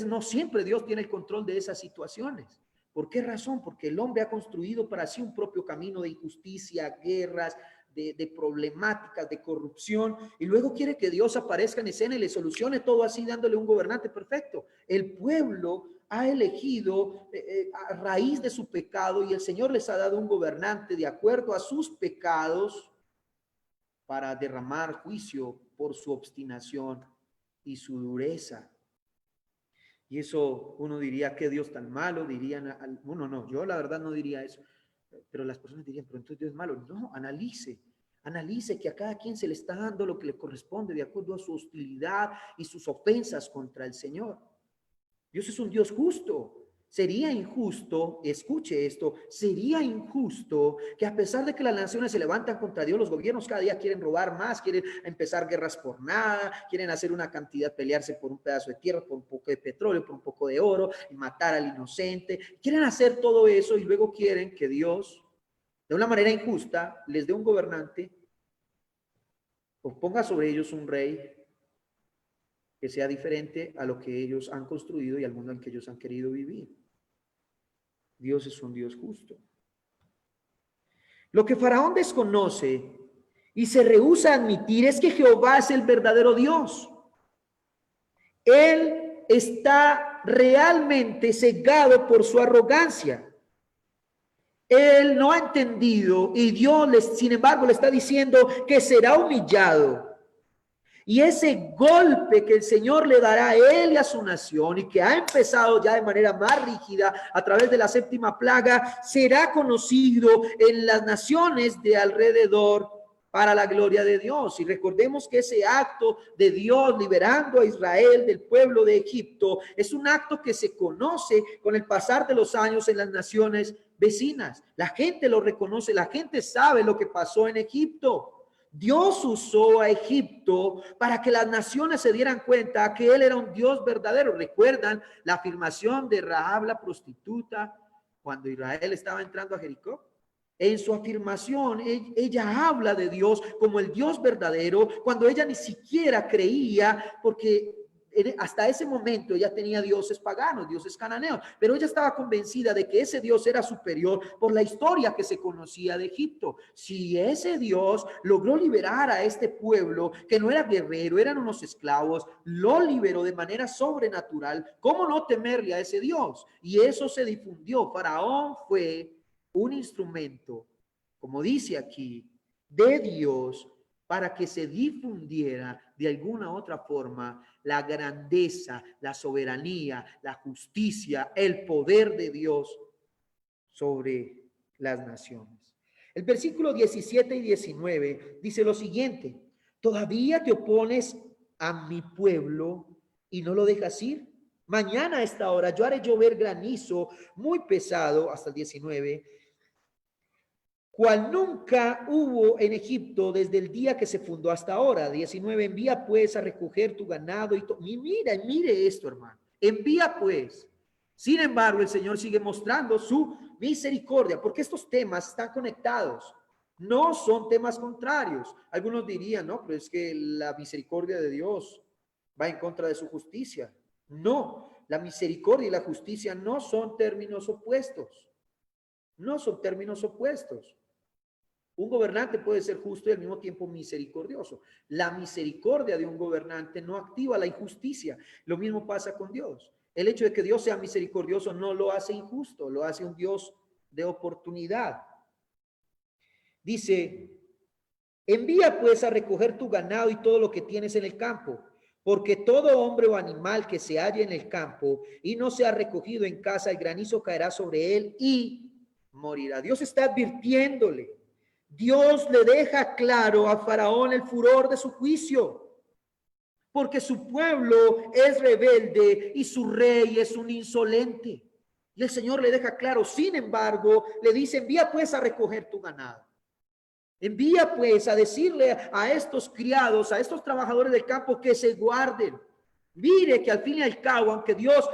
no siempre Dios tiene el control de esas situaciones. ¿Por qué razón? Porque el hombre ha construido para sí un propio camino de injusticia, guerras, de problemáticas, de corrupción, y luego quiere que Dios aparezca en escena y le solucione todo así dándole un gobernante perfecto. El pueblo ha elegido a raíz de su pecado, y el Señor les ha dado un gobernante de acuerdo a sus pecados para derramar juicio por su obstinación y su dureza. Y eso uno diría, qué Dios tan malo, dirían, uno no, yo la verdad no diría eso, pero las personas dirían, pero entonces Dios es malo. No, analice que a cada quien se le está dando lo que le corresponde de acuerdo a su hostilidad y sus ofensas contra el Señor. Dios es un Dios justo. Sería injusto, escuche esto, sería injusto que a pesar de que las naciones se levantan contra Dios, los gobiernos cada día quieren robar más, quieren empezar guerras por nada, quieren hacer una cantidad, pelearse por un pedazo de tierra, por un poco de petróleo, por un poco de oro, y matar al inocente. Quieren hacer todo eso y luego quieren que Dios, de una manera injusta, les dé un gobernante o ponga sobre ellos un rey que sea diferente a lo que ellos han construido y al mundo en que ellos han querido vivir. Dios es un Dios justo. Lo que Faraón desconoce y se rehúsa a admitir es que Jehová es el verdadero Dios. Él está realmente cegado por su arrogancia. Él no ha entendido y Dios, sin embargo, le está diciendo que será humillado. Y ese golpe que el Señor le dará a él y a su nación, y que ha empezado ya de manera más rígida a través de la séptima plaga, será conocido en las naciones de alrededor para la gloria de Dios. Y recordemos que ese acto de Dios liberando a Israel del pueblo de Egipto es un acto que se conoce con el pasar de los años en las naciones vecinas. La gente lo reconoce, la gente sabe lo que pasó en Egipto. Dios usó a Egipto para que las naciones se dieran cuenta que él era un Dios verdadero. ¿Recuerdan la afirmación de Rahab la prostituta cuando Israel estaba entrando a Jericó? En su afirmación, ella habla de Dios como el Dios verdadero cuando ella ni siquiera creía, porque hasta ese momento ella tenía dioses paganos, dioses cananeos, pero ella estaba convencida de que ese Dios era superior por la historia que se conocía de Egipto. Si ese Dios logró liberar a este pueblo, que no era guerrero, eran unos esclavos, lo liberó de manera sobrenatural, ¿cómo no temerle a ese Dios? Y eso se difundió. Faraón fue un instrumento, como dice aquí, de Dios para que se difundiera de alguna otra forma la grandeza, la soberanía, la justicia, el poder de Dios sobre las naciones. El versículo 17 y 19 dice lo siguiente: ¿todavía te opones a mi pueblo y no lo dejas ir? Mañana a esta hora yo haré llover granizo muy pesado, hasta el 19, cual nunca hubo en Egipto desde el día que se fundó hasta ahora. 19, envía pues a recoger tu ganado y mire esto, hermano. Envía pues. Sin embargo, el Señor sigue mostrando su misericordia, porque estos temas están conectados. No son temas contrarios. Algunos dirían, no, pero es que la misericordia de Dios va en contra de su justicia. No, la misericordia y la justicia no son términos opuestos. No son términos opuestos. Un gobernante puede ser justo y al mismo tiempo misericordioso. La misericordia de un gobernante no activa la injusticia. Lo mismo pasa con Dios. El hecho de que Dios sea misericordioso no lo hace injusto, lo hace un Dios de oportunidad. Dice, envía pues a recoger tu ganado y todo lo que tienes en el campo, porque todo hombre o animal que se halle en el campo y no sea recogido en casa, el granizo caerá sobre él y morirá. Dios está advirtiéndole. Dios le deja claro a Faraón el furor de su juicio, porque su pueblo es rebelde y su rey es un insolente. Y el Señor le deja claro, sin embargo, le dice, envía pues a recoger tu ganado. Envía pues a decirle a estos criados, a estos trabajadores del campo que se guarden. Mire que al fin y al cabo, aunque Dios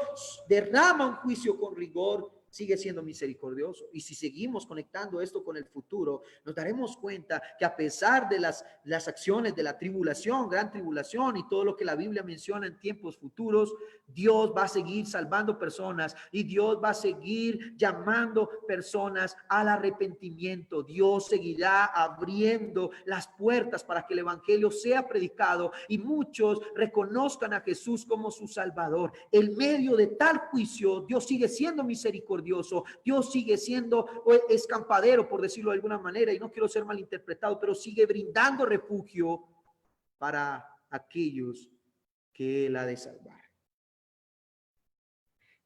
derrama un juicio con rigor, sigue siendo misericordioso. Y si seguimos conectando esto con el futuro, nos daremos cuenta que a pesar de las acciones de la tribulación, gran tribulación y todo lo que la Biblia menciona en tiempos futuros, Dios va a seguir salvando personas y Dios va a seguir llamando personas al arrepentimiento. Dios seguirá abriendo las puertas para que el evangelio sea predicado y muchos reconozcan a Jesús como su Salvador. En medio de tal juicio, Dios sigue siendo misericordioso. Dios sigue siendo escampadero, por decirlo de alguna manera, y no quiero ser malinterpretado, pero sigue brindando refugio para aquellos que Él ha de salvar.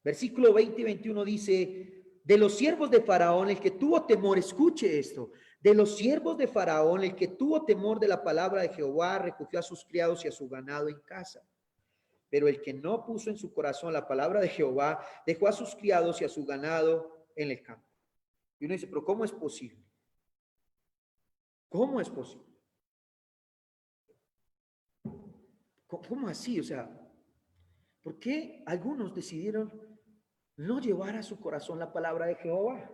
Versículo 20 y 21 dice, de los siervos de Faraón, el que tuvo temor, escuche esto, de los siervos de Faraón, el que tuvo temor de la palabra de Jehová, recogió a sus criados y a su ganado en casa. Pero el que no puso en su corazón la palabra de Jehová, dejó a sus criados y a su ganado en el campo. Y uno dice, pero ¿cómo es posible? ¿Cómo es posible? ¿Cómo así? O sea, ¿por qué algunos decidieron no llevar a su corazón la palabra de Jehová?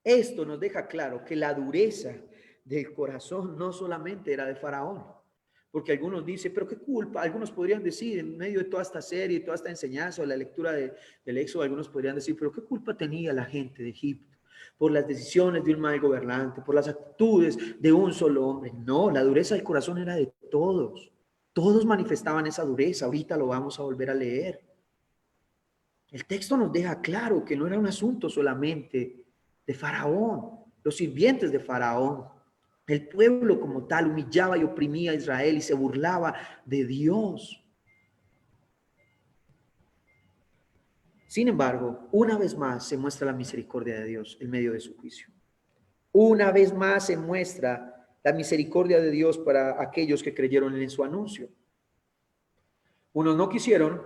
Esto nos deja claro que la dureza del corazón no solamente era de Faraón, porque algunos dicen, pero qué culpa, algunos podrían decir en medio de toda esta serie, toda esta enseñanza o la lectura del Éxodo, algunos podrían decir, pero qué culpa tenía la gente de Egipto por las decisiones de un mal gobernante, por las actitudes de un solo hombre. No, la dureza del corazón era de todos. Todos manifestaban esa dureza. Ahorita lo vamos a volver a leer. El texto nos deja claro que no era un asunto solamente de Faraón, los sirvientes de Faraón. El pueblo como tal humillaba y oprimía a Israel y se burlaba de Dios. Sin embargo, una vez más se muestra la misericordia de Dios en medio de su juicio. Una vez más se muestra la misericordia de Dios para aquellos que creyeron en su anuncio. Unos no quisieron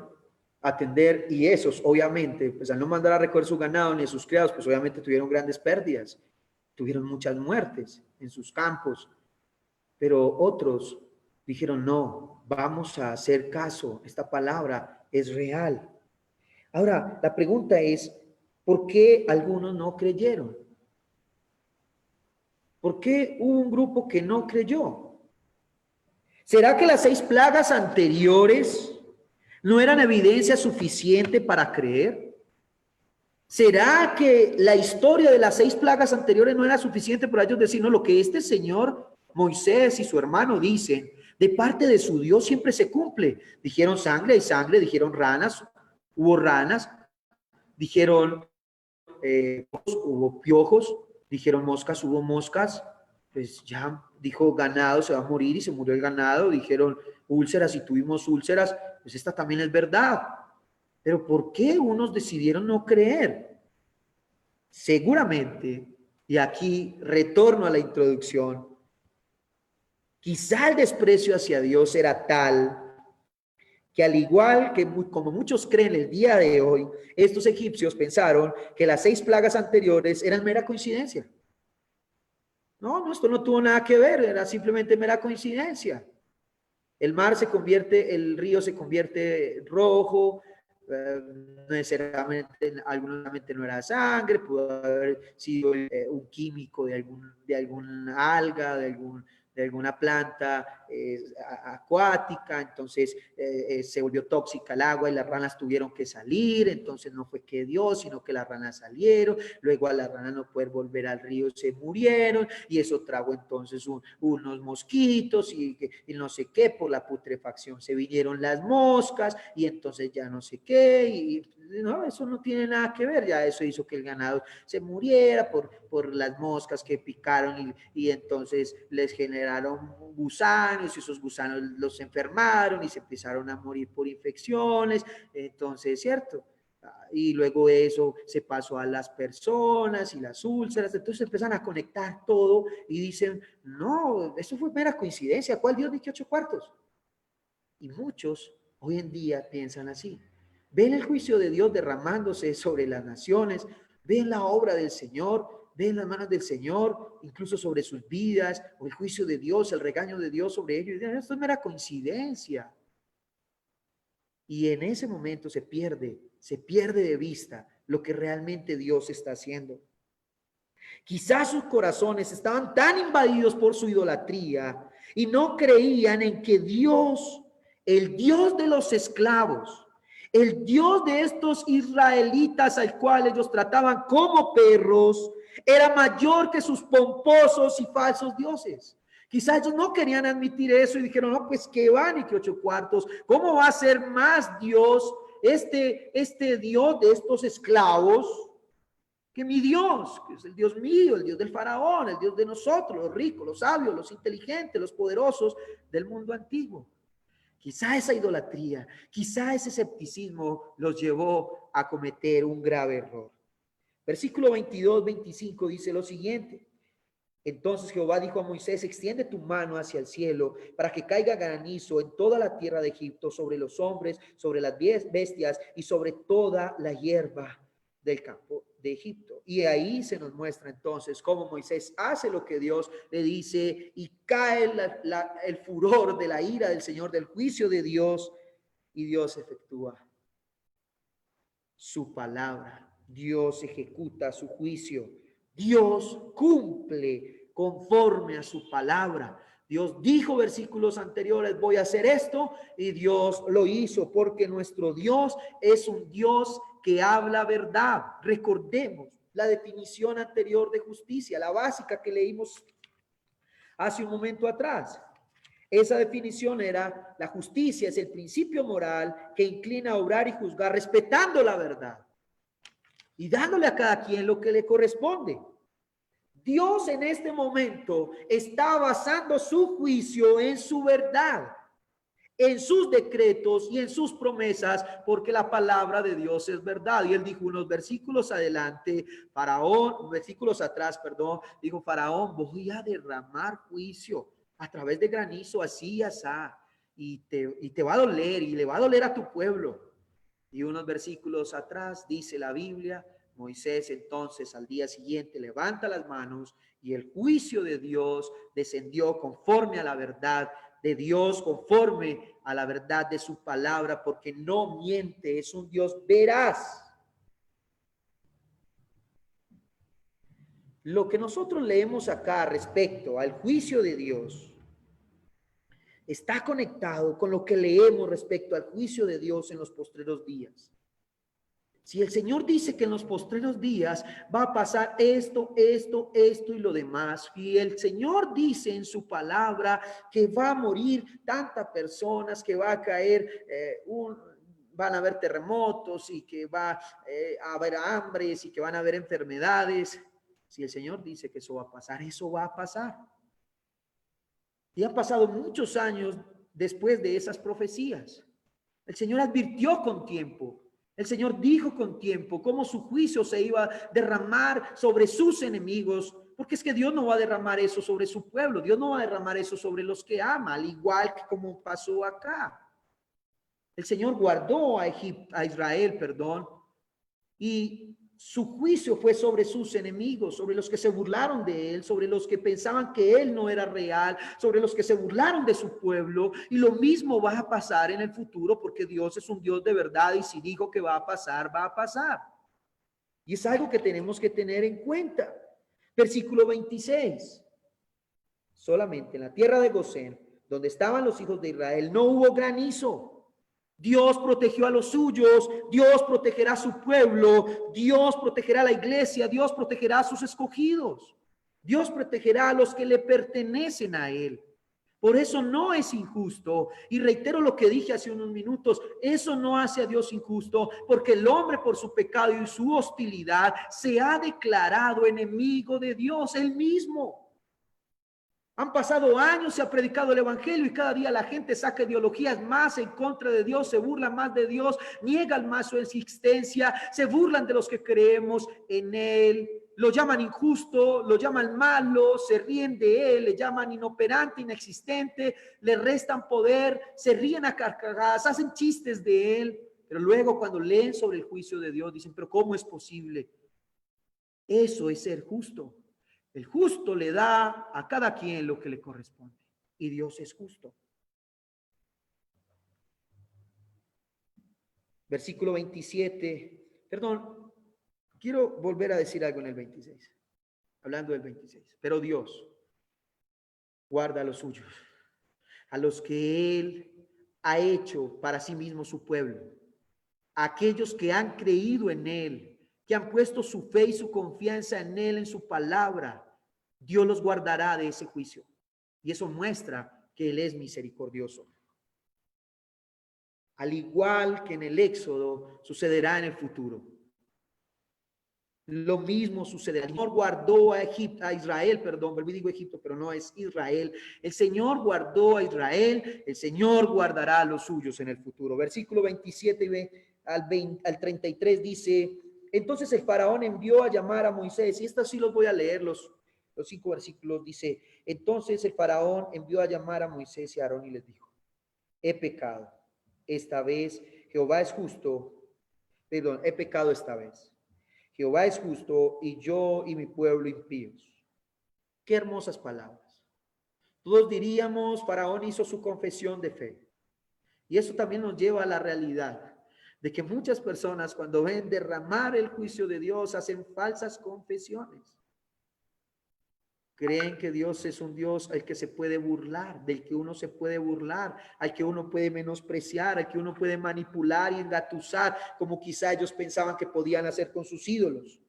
atender y esos obviamente, pues al no mandar a recoger su ganado ni a sus criados, pues obviamente tuvieron grandes pérdidas, tuvieron muchas muertes en sus campos, pero otros dijeron, no, vamos a hacer caso, esta palabra es real. Ahora, la pregunta es, ¿por qué algunos no creyeron? ¿Por qué hubo un grupo que no creyó? ¿Será que las 6 plagas anteriores no eran evidencia suficiente para creer? ¿Será que la historia de las 6 plagas anteriores no era suficiente para ellos decir, no, lo que este señor Moisés y su hermano dicen de parte de su Dios siempre se cumple? Dijeron sangre y sangre, dijeron ranas, hubo ranas, dijeron hubo piojos, dijeron moscas, hubo moscas, pues ya dijo ganado se va a morir y se murió el ganado, dijeron úlceras y tuvimos úlceras, pues esta también es verdad. Pero ¿por qué unos decidieron no creer? Seguramente, y aquí retorno a la introducción, quizá el desprecio hacia Dios era tal que al igual que como muchos creen el día de hoy, estos egipcios pensaron que las 6 plagas anteriores eran mera coincidencia. No, esto no tuvo nada que ver, era simplemente mera coincidencia. El mar se convierte, el río se convierte rojo, no necesariamente, alguamente no era sangre, pudo haber sido un químico de alguna alga, de alguna planta acuática, entonces se volvió tóxica el agua y las ranas tuvieron que salir, entonces no fue que dio, sino que las ranas salieron, luego a las ranas no poder volver al río se murieron y eso trajo entonces unos mosquitos y no sé qué, por la putrefacción se vinieron las moscas y entonces ya no sé qué, y no, eso no tiene nada que ver, ya eso hizo que el ganado se muriera por las moscas que picaron y entonces les generaron gusanos y esos gusanos los enfermaron y se empezaron a morir por infecciones, entonces, ¿cierto? Y luego eso se pasó a las personas y las úlceras, entonces empiezan a conectar todo y dicen, no, eso fue mera coincidencia, ¿cuál Dios de 8 cuartos? Y muchos hoy en día piensan así. Ven el juicio de Dios derramándose sobre las naciones, ven la obra del Señor, ven las manos del Señor, incluso sobre sus vidas, o el juicio de Dios, el regaño de Dios sobre ellos. Y dicen, esto es mera coincidencia. Y en ese momento se pierde de vista lo que realmente Dios está haciendo. Quizás sus corazones estaban tan invadidos por su idolatría y no creían en que Dios, el Dios de los esclavos, el Dios de estos israelitas al cual ellos trataban como perros, era mayor que sus pomposos y falsos dioses. Quizás ellos no querían admitir eso y dijeron, no, pues que van y que 8 cuartos, ¿cómo va a ser más Dios este Dios de estos esclavos que mi Dios, que es el Dios mío, el Dios del faraón, el Dios de nosotros, los ricos, los sabios, los inteligentes, los poderosos del mundo antiguo? Quizá esa idolatría, quizá ese escepticismo los llevó a cometer un grave error. Versículo 22, 25 dice lo siguiente. Entonces Jehová dijo a Moisés, extiende tu mano hacia el cielo para que caiga granizo en toda la tierra de Egipto, sobre los hombres, sobre las bestias y sobre toda la hierba del campo de Egipto. Y ahí se nos muestra entonces cómo Moisés hace lo que Dios le dice y cae el furor de la ira del Señor, del juicio de Dios, y Dios efectúa su palabra. Dios ejecuta su juicio. Dios cumple conforme a su palabra. Dios dijo versículos anteriores, voy a hacer esto, y Dios lo hizo, porque nuestro Dios es un Dios que habla verdad. Recordemos la definición anterior de justicia, la básica que leímos hace un momento atrás. Esa definición era: la justicia es el principio moral que inclina a obrar y juzgar respetando la verdad y dándole a cada quien lo que le corresponde. Dios en este momento está basando su juicio en su verdad, en sus decretos y en sus promesas, porque la palabra de Dios es verdad. Y él dijo unos versículos adelante, Faraón, versículos atrás, perdón, dijo: Faraón, voy a derramar juicio a través de granizo, así y así, y te va a doler, y le va a doler a tu pueblo. Y unos versículos atrás dice la Biblia: Moisés entonces al día siguiente levanta las manos y el juicio de Dios descendió conforme a la verdad de Dios, conforme a la verdad de su palabra, porque no miente, es un Dios veraz. Lo que nosotros leemos acá respecto al juicio de Dios está conectado con lo que leemos respecto al juicio de Dios en los postreros días. Si el Señor dice que en los postreros días va a pasar esto y lo demás, y el Señor dice en su palabra que va a morir tantas personas, que va a caer van a haber terremotos y que va a haber hambres y que van a haber enfermedades, si el Señor dice que eso va a pasar, eso va a pasar. Y han pasado muchos años después de esas profecías. El Señor advirtió con tiempo. El Señor dijo con tiempo cómo su juicio se iba a derramar sobre sus enemigos, porque es que Dios no va a derramar eso sobre su pueblo, Dios no va a derramar eso sobre los que ama, al igual que como pasó acá. El Señor guardó a Israel, y su juicio fue sobre sus enemigos, sobre los que se burlaron de él, sobre los que pensaban que él no era real, sobre los que se burlaron de su pueblo. Y lo mismo va a pasar en el futuro, porque Dios es un Dios de verdad, y si dijo que va a pasar, va a pasar. Y es algo que tenemos que tener en cuenta. Versículo 26. Solamente en la tierra de Gosén, donde estaban los hijos de Israel, no hubo granizo. Dios protegió a los suyos, Dios protegerá a su pueblo, Dios protegerá a la iglesia, Dios protegerá a sus escogidos, Dios protegerá a los que le pertenecen a él. Por eso no es injusto, y reitero lo que dije hace unos minutos, eso no hace a Dios injusto, porque el hombre por su pecado y su hostilidad se ha declarado enemigo de Dios él mismo. Han pasado años, se ha predicado el evangelio y cada día la gente saca ideologías más en contra de Dios, se burla más de Dios, niegan más su existencia, se burlan de los que creemos en él, lo llaman injusto, lo llaman malo, se ríen de él, le llaman inoperante, inexistente, le restan poder, se ríen a carcajadas, hacen chistes de él, pero luego cuando leen sobre el juicio de Dios dicen, pero ¿cómo es posible? Eso es ser justo. El justo le da a cada quien lo que le corresponde, y Dios es justo. Versículo 27, perdón, quiero volver a decir algo en el 26, hablando del 26. Pero Dios guarda a los suyos, a los que Él ha hecho para sí mismo su pueblo, a aquellos que han creído en Él, que han puesto su fe y su confianza en él, en su palabra. Dios los guardará de ese juicio. Y eso muestra que él es misericordioso. Al igual que en el Éxodo, sucederá en el futuro. Lo mismo sucederá. El Señor guardó a Israel, digo Egipto, pero no es Israel. El Señor guardó a Israel, el Señor guardará a los suyos en el futuro. Versículo 27 al 33 dice: entonces el faraón envió a llamar a Moisés, y estos sí los voy a leer, los 5 versículos. Dice: entonces el faraón envió a llamar a Moisés y a Aarón y les dijo: he pecado esta vez, Jehová es justo, he pecado esta vez. Jehová es justo y yo y mi pueblo impíos. Qué hermosas palabras. Todos diríamos, faraón hizo su confesión de fe. Y eso también nos lleva a la realidad de que muchas personas, cuando ven derramar el juicio de Dios, hacen falsas confesiones. Creen que Dios es un Dios al que se puede burlar, del que uno se puede burlar, al que uno puede menospreciar, al que uno puede manipular y engatusar, como quizá ellos pensaban que podían hacer con sus ídolos.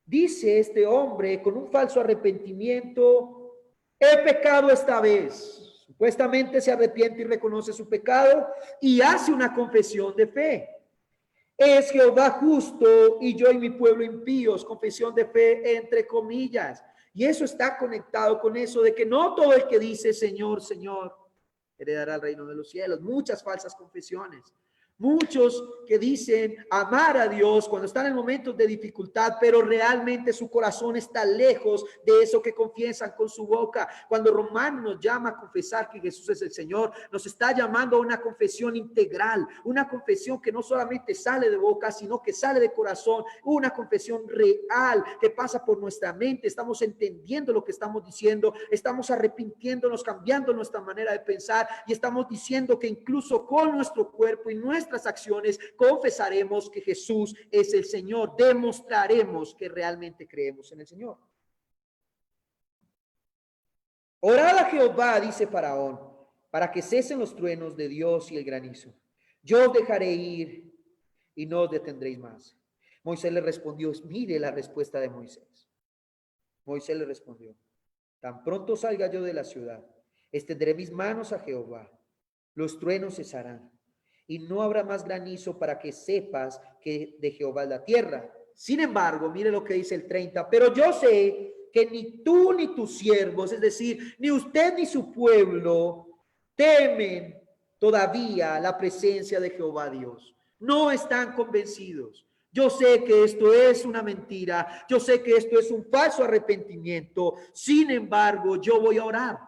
Dice este hombre con un falso arrepentimiento: he pecado esta vez. Supuestamente se arrepiente y reconoce su pecado y hace una confesión de fe. Es Jehová justo y yo y mi pueblo impíos. Confesión de fe entre comillas. Y eso está conectado con eso de que no todo el que dice Señor, Señor, heredará el reino de los cielos. Muchas falsas confesiones. Muchos que dicen amar a Dios cuando están en momentos de dificultad, pero realmente su corazón está lejos de eso que confiesan con su boca. Cuando Romanos nos llama a confesar que Jesús es el Señor, nos está llamando a una confesión integral, una confesión que no solamente sale de boca, sino que sale de corazón, una confesión real que pasa por nuestra mente. Estamos entendiendo lo que estamos diciendo, estamos arrepintiéndonos, cambiando nuestra manera de pensar y estamos diciendo que incluso con nuestro cuerpo y nuestras acciones confesaremos que Jesús es el Señor, demostraremos que realmente creemos en el Señor. Orad a Jehová, dice Faraón, para que cesen los truenos de Dios y el granizo. Yo os dejaré ir y no os detendréis más. Moisés le respondió, mire la respuesta de Moisés. Moisés le respondió: tan pronto salga yo de la ciudad, extenderé mis manos a Jehová, los truenos cesarán y no habrá más granizo, para que sepas que de Jehová es la tierra. Sin embargo, mire lo que dice el 30, pero yo sé que ni tú ni tus siervos, es decir, ni usted ni su pueblo, temen todavía la presencia de Jehová Dios. No están convencidos. Yo sé que esto es una mentira, yo sé que esto es un falso arrepentimiento. Sin embargo, yo voy a orar.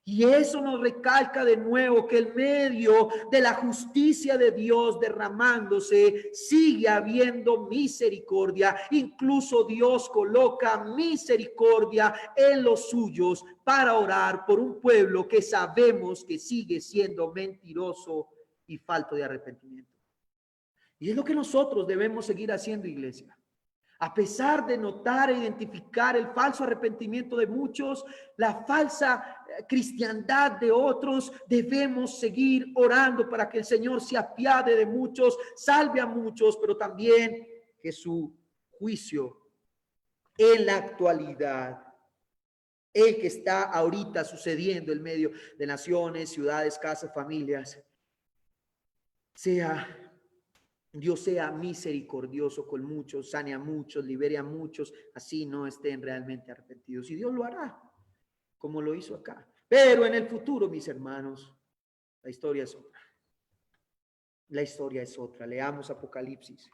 Y eso nos recalca de nuevo que en medio de la justicia de Dios derramándose, sigue habiendo misericordia. Incluso Dios coloca misericordia en los suyos para orar por un pueblo que sabemos que sigue siendo mentiroso y falto de arrepentimiento. Y es lo que nosotros debemos seguir haciendo, iglesia. A pesar de notar e identificar el falso arrepentimiento de muchos, la falsa cristiandad de otros, debemos seguir orando para que el Señor se apiade de muchos, salve a muchos, pero también que su juicio en la actualidad, el que está ahorita sucediendo en medio de naciones, ciudades, casas, familias, Dios sea misericordioso con muchos, sane a muchos, libere a muchos, así no estén realmente arrepentidos. Y Dios lo hará, como lo hizo acá. Pero en el futuro, mis hermanos, la historia es otra. La historia es otra. Leamos Apocalipsis.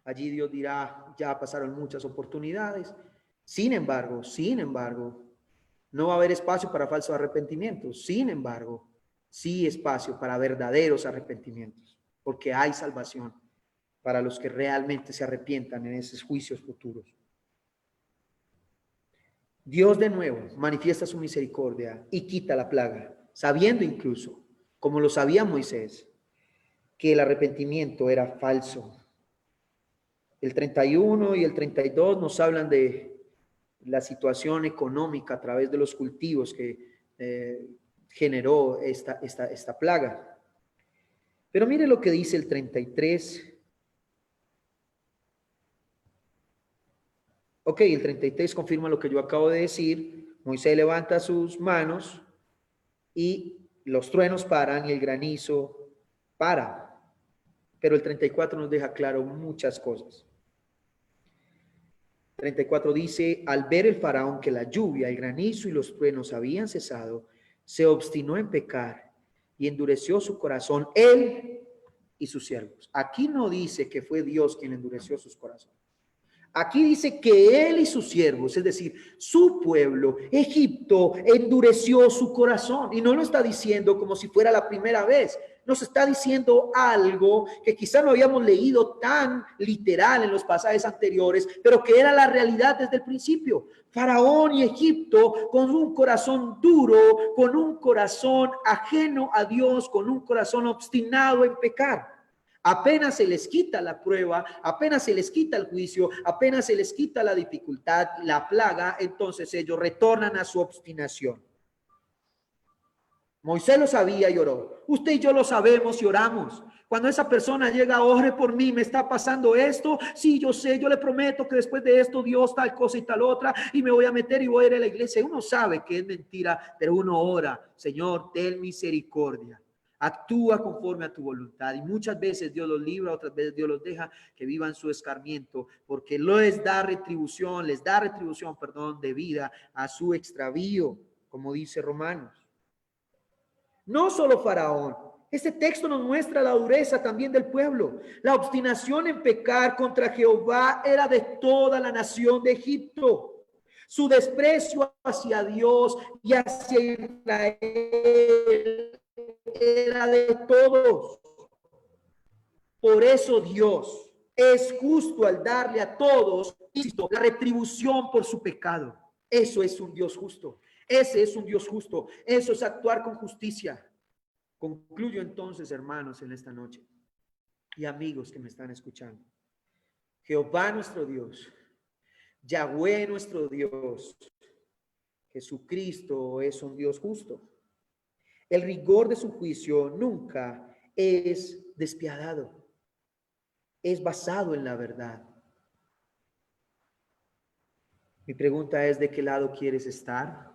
Allí Dios dirá, ya pasaron muchas oportunidades. Sin embargo, no va a haber espacio para falsos arrepentimientos. Sin embargo, sí espacio para verdaderos arrepentimientos. Porque hay salvación para los que realmente se arrepientan en esos juicios futuros. Dios de nuevo manifiesta su misericordia y quita la plaga, sabiendo incluso, como lo sabía Moisés, que el arrepentimiento era falso. El 31 y el 32 nos hablan de la situación económica a través de los cultivos que generó esta plaga. Pero mire lo que dice el 33. Ok, el 33 confirma lo que yo acabo de decir. Moisés levanta sus manos y los truenos paran y el granizo para. Pero el 34 nos deja claro muchas cosas. 34 dice, al ver el faraón que la lluvia, el granizo y los truenos habían cesado, se obstinó en pecar y endureció su corazón, él y sus siervos. Aquí no dice que fue Dios quien endureció sus corazones. Aquí dice que él y sus siervos, es decir, su pueblo, Egipto, endureció su corazón. Y no lo está diciendo como si fuera la primera vez. Nos está diciendo algo que quizá no habíamos leído tan literal en los pasajes anteriores, pero que era la realidad desde el principio. Faraón y Egipto con un corazón duro, con un corazón ajeno a Dios, con un corazón obstinado en pecar. Apenas se les quita la prueba, apenas se les quita el juicio, apenas se les quita la dificultad, la plaga, entonces ellos retornan a su obstinación. Moisés lo sabía y oró. Usted y yo lo sabemos y oramos. Cuando esa persona llega, ore por mí, me está pasando esto. Sí, yo sé, yo le prometo que después de esto Dios tal cosa y tal otra y me voy a meter y voy a ir a la iglesia. Uno sabe que es mentira, pero uno ora, Señor, ten misericordia. Actúa conforme a tu voluntad. Y muchas veces Dios los libra, otras veces Dios los deja que vivan su escarmiento, porque les da retribución, de vida a su extravío, como dice Romanos. No solo Faraón. Este texto nos muestra la dureza también del pueblo. La obstinación en pecar contra Jehová era de toda la nación de Egipto. Su desprecio hacia Dios y hacia Israel era de todos. Por eso Dios es justo al darle a todos la retribución por su pecado. Eso es un Dios justo. Ese es un Dios justo. Eso es actuar con justicia. Concluyo entonces, hermanos, en esta noche y amigos que me están escuchando. Jehová nuestro Dios, Yahweh nuestro Dios, Jesucristo es un Dios justo. El rigor de su juicio nunca es despiadado, es basado en la verdad. Mi pregunta es, ¿de qué lado quieres estar?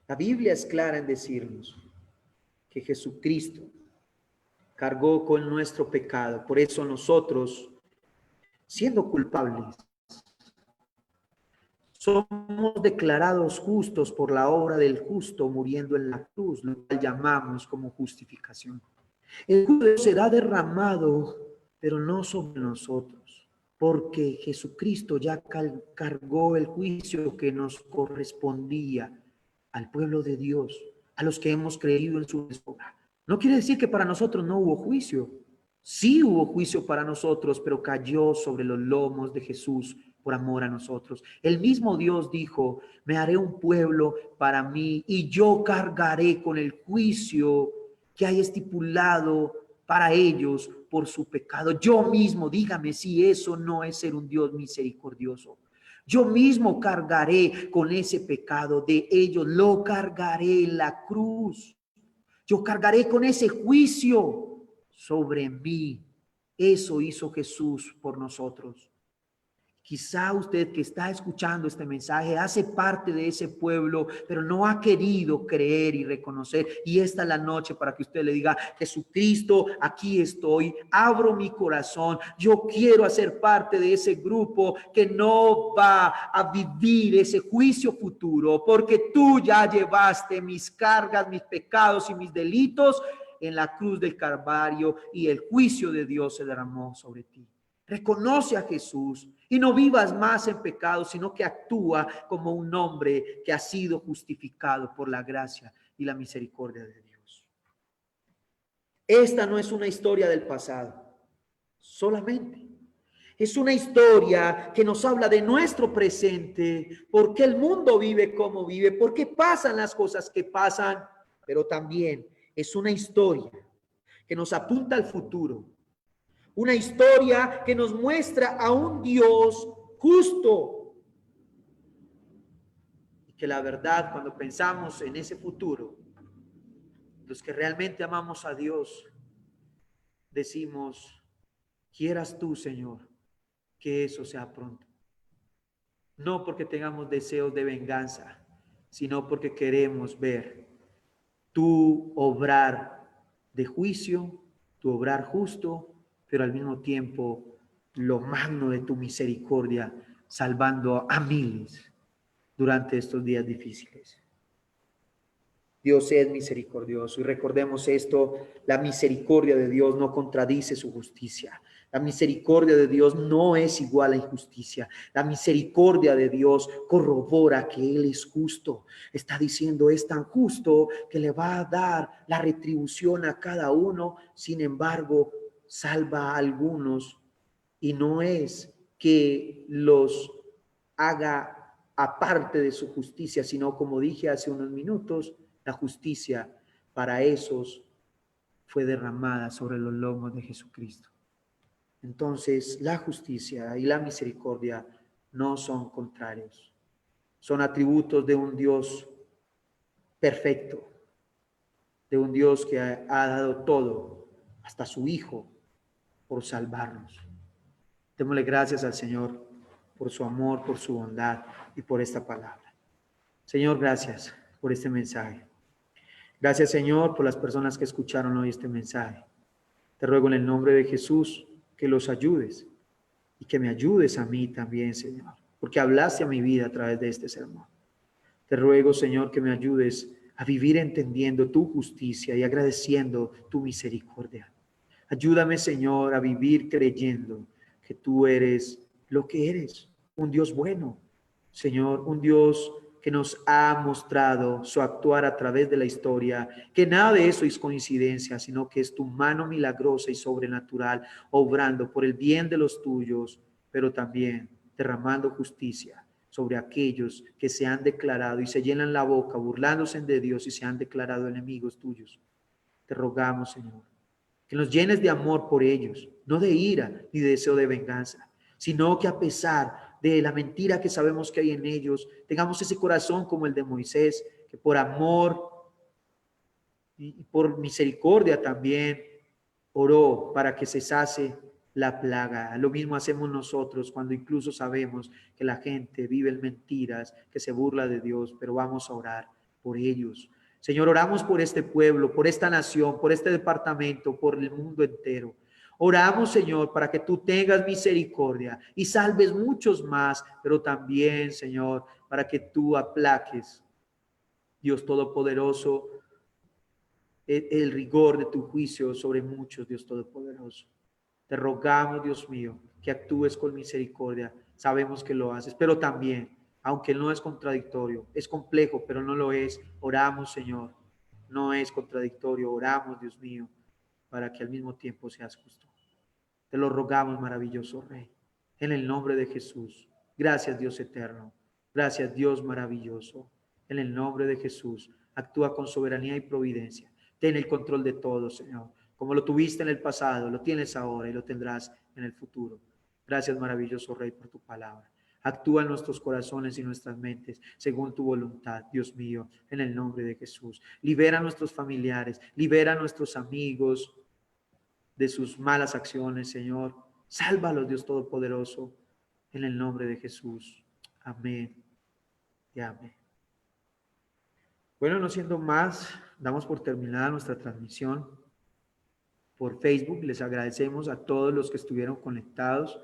La Biblia es clara en decirnos que Jesucristo cargó con nuestro pecado. Por eso nosotros, siendo culpables, somos declarados justos por la obra del justo muriendo en la cruz, lo cual llamamos como justificación. El juicio será derramado, pero no sobre nosotros, porque Jesucristo ya cargó el juicio que nos correspondía al pueblo de Dios, a los que hemos creído en su obra. No quiere decir que para nosotros no hubo juicio. Sí hubo juicio para nosotros, pero cayó sobre los lomos de Jesús por amor a nosotros. El mismo Dios dijo, me haré un pueblo para mí y yo cargaré con el juicio que hay estipulado para ellos por su pecado. Yo mismo, dígame si eso no es ser un Dios misericordioso. Yo mismo cargaré con ese pecado de ellos, lo cargaré en la cruz. Yo cargaré con ese juicio sobre mí. Eso hizo Jesús por nosotros. Quizá usted que está escuchando este mensaje hace parte de ese pueblo, pero no ha querido creer y reconocer. Y esta es la noche para que usted le diga, Jesucristo, aquí estoy, abro mi corazón. Yo quiero hacer parte de ese grupo que no va a vivir ese juicio futuro, porque tú ya llevaste mis cargas, mis pecados y mis delitos en la cruz del Calvario y el juicio de Dios se derramó sobre ti. Reconoce a Jesús y no vivas más en pecado, sino que actúa como un hombre que ha sido justificado por la gracia y la misericordia de Dios. Esta no es una historia del pasado, solamente. Es una historia que nos habla de nuestro presente, por qué el mundo vive como vive, por qué pasan las cosas que pasan, pero también es una historia que nos apunta al futuro. Una historia que nos muestra a un Dios justo. Y que la verdad, cuando pensamos en ese futuro, los que realmente amamos a Dios, decimos, quieras tú, Señor, que eso sea pronto. No porque tengamos deseos de venganza, sino porque queremos ver tu obrar de juicio, tu obrar justo, pero al mismo tiempo lo magno de tu misericordia, salvando a miles durante estos días difíciles. Dios es misericordioso y recordemos esto, la misericordia de Dios no contradice su justicia. La misericordia de Dios no es igual a injusticia. La misericordia de Dios corrobora que Él es justo. Está diciendo, es tan justo que le va a dar la retribución a cada uno. Sin embargo, salva a algunos y no es que los haga aparte de su justicia, sino como dije hace unos minutos, la justicia para esos fue derramada sobre los lomos de Jesucristo. Entonces, la justicia y la misericordia no son contrarios. Son atributos de un Dios perfecto, de un Dios que ha dado todo, hasta su Hijo, por salvarnos. Démosle gracias al Señor por su amor, por su bondad y por esta palabra. Señor, gracias por este mensaje. Gracias, Señor, por las personas que escucharon hoy este mensaje. Te ruego en el nombre de Jesús que los ayudes y que me ayudes a mí también, Señor, porque hablaste a mi vida a través de este sermón. Te ruego, Señor, que me ayudes a vivir entendiendo tu justicia y agradeciendo tu misericordia. Ayúdame, Señor, a vivir creyendo que tú eres lo que eres, un Dios bueno, Señor, un Dios que nos ha mostrado su actuar a través de la historia, que nada de eso es coincidencia, sino que es tu mano milagrosa y sobrenatural, obrando por el bien de los tuyos, pero también derramando justicia sobre aquellos que se han declarado y se llenan la boca burlándose de Dios y se han declarado enemigos tuyos. Te rogamos, Señor, que nos llenes de amor por ellos, no de ira ni de deseo de venganza, sino que a pesar de la mentira que sabemos que hay en ellos, tengamos ese corazón como el de Moisés, que por amor y por misericordia también oró para que cesase la plaga. Lo mismo hacemos nosotros cuando incluso sabemos que la gente vive en mentiras, que se burla de Dios, pero vamos a orar por ellos. Señor, oramos por este pueblo, por esta nación, por este departamento, por el mundo entero. Oramos, Señor, para que tú tengas misericordia y salves muchos más, pero también, Señor, para que tú aplaques, Dios Todopoderoso, el rigor de tu juicio sobre muchos, Dios Todopoderoso. Te rogamos, Dios mío, que actúes con misericordia. Sabemos que lo haces, pero también aunque no es contradictorio, es complejo, pero no lo es. Oramos, Señor, no es contradictorio, oramos, Dios mío, para que al mismo tiempo seas justo. Te lo rogamos, maravilloso Rey, en el nombre de Jesús. Gracias, Dios eterno. Gracias, Dios maravilloso. En el nombre de Jesús, actúa con soberanía y providencia. Ten el control de todo, Señor. Como lo tuviste en el pasado, lo tienes ahora y lo tendrás en el futuro. Gracias, maravilloso Rey, por tu palabra. Actúa en nuestros corazones y nuestras mentes según tu voluntad, Dios mío, en el nombre de Jesús. Libera a nuestros familiares, libera a nuestros amigos de sus malas acciones, Señor. Sálvalos, Dios Todopoderoso, en el nombre de Jesús. Amén y amén. Bueno, no siendo más, damos por terminada nuestra transmisión por Facebook. Les agradecemos a todos los que estuvieron conectados.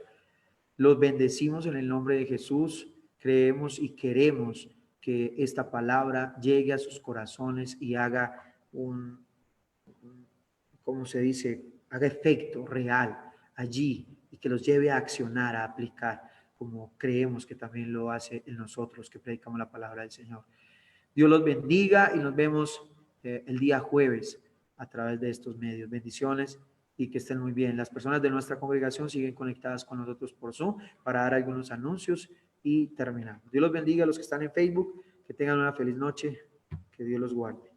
Los bendecimos en el nombre de Jesús. Creemos y queremos que esta palabra llegue a sus corazones y haga ¿cómo se dice? Haga efecto real allí y que los lleve a accionar, a aplicar, como creemos que también lo hace en nosotros que predicamos la palabra del Señor. Dios los bendiga y nos vemos el día jueves a través de estos medios. Bendiciones y que estén muy bien. Las personas de nuestra congregación siguen conectadas con nosotros por Zoom para dar algunos anuncios y terminamos. Dios los bendiga a los que están en Facebook, que tengan una feliz noche, que Dios los guarde.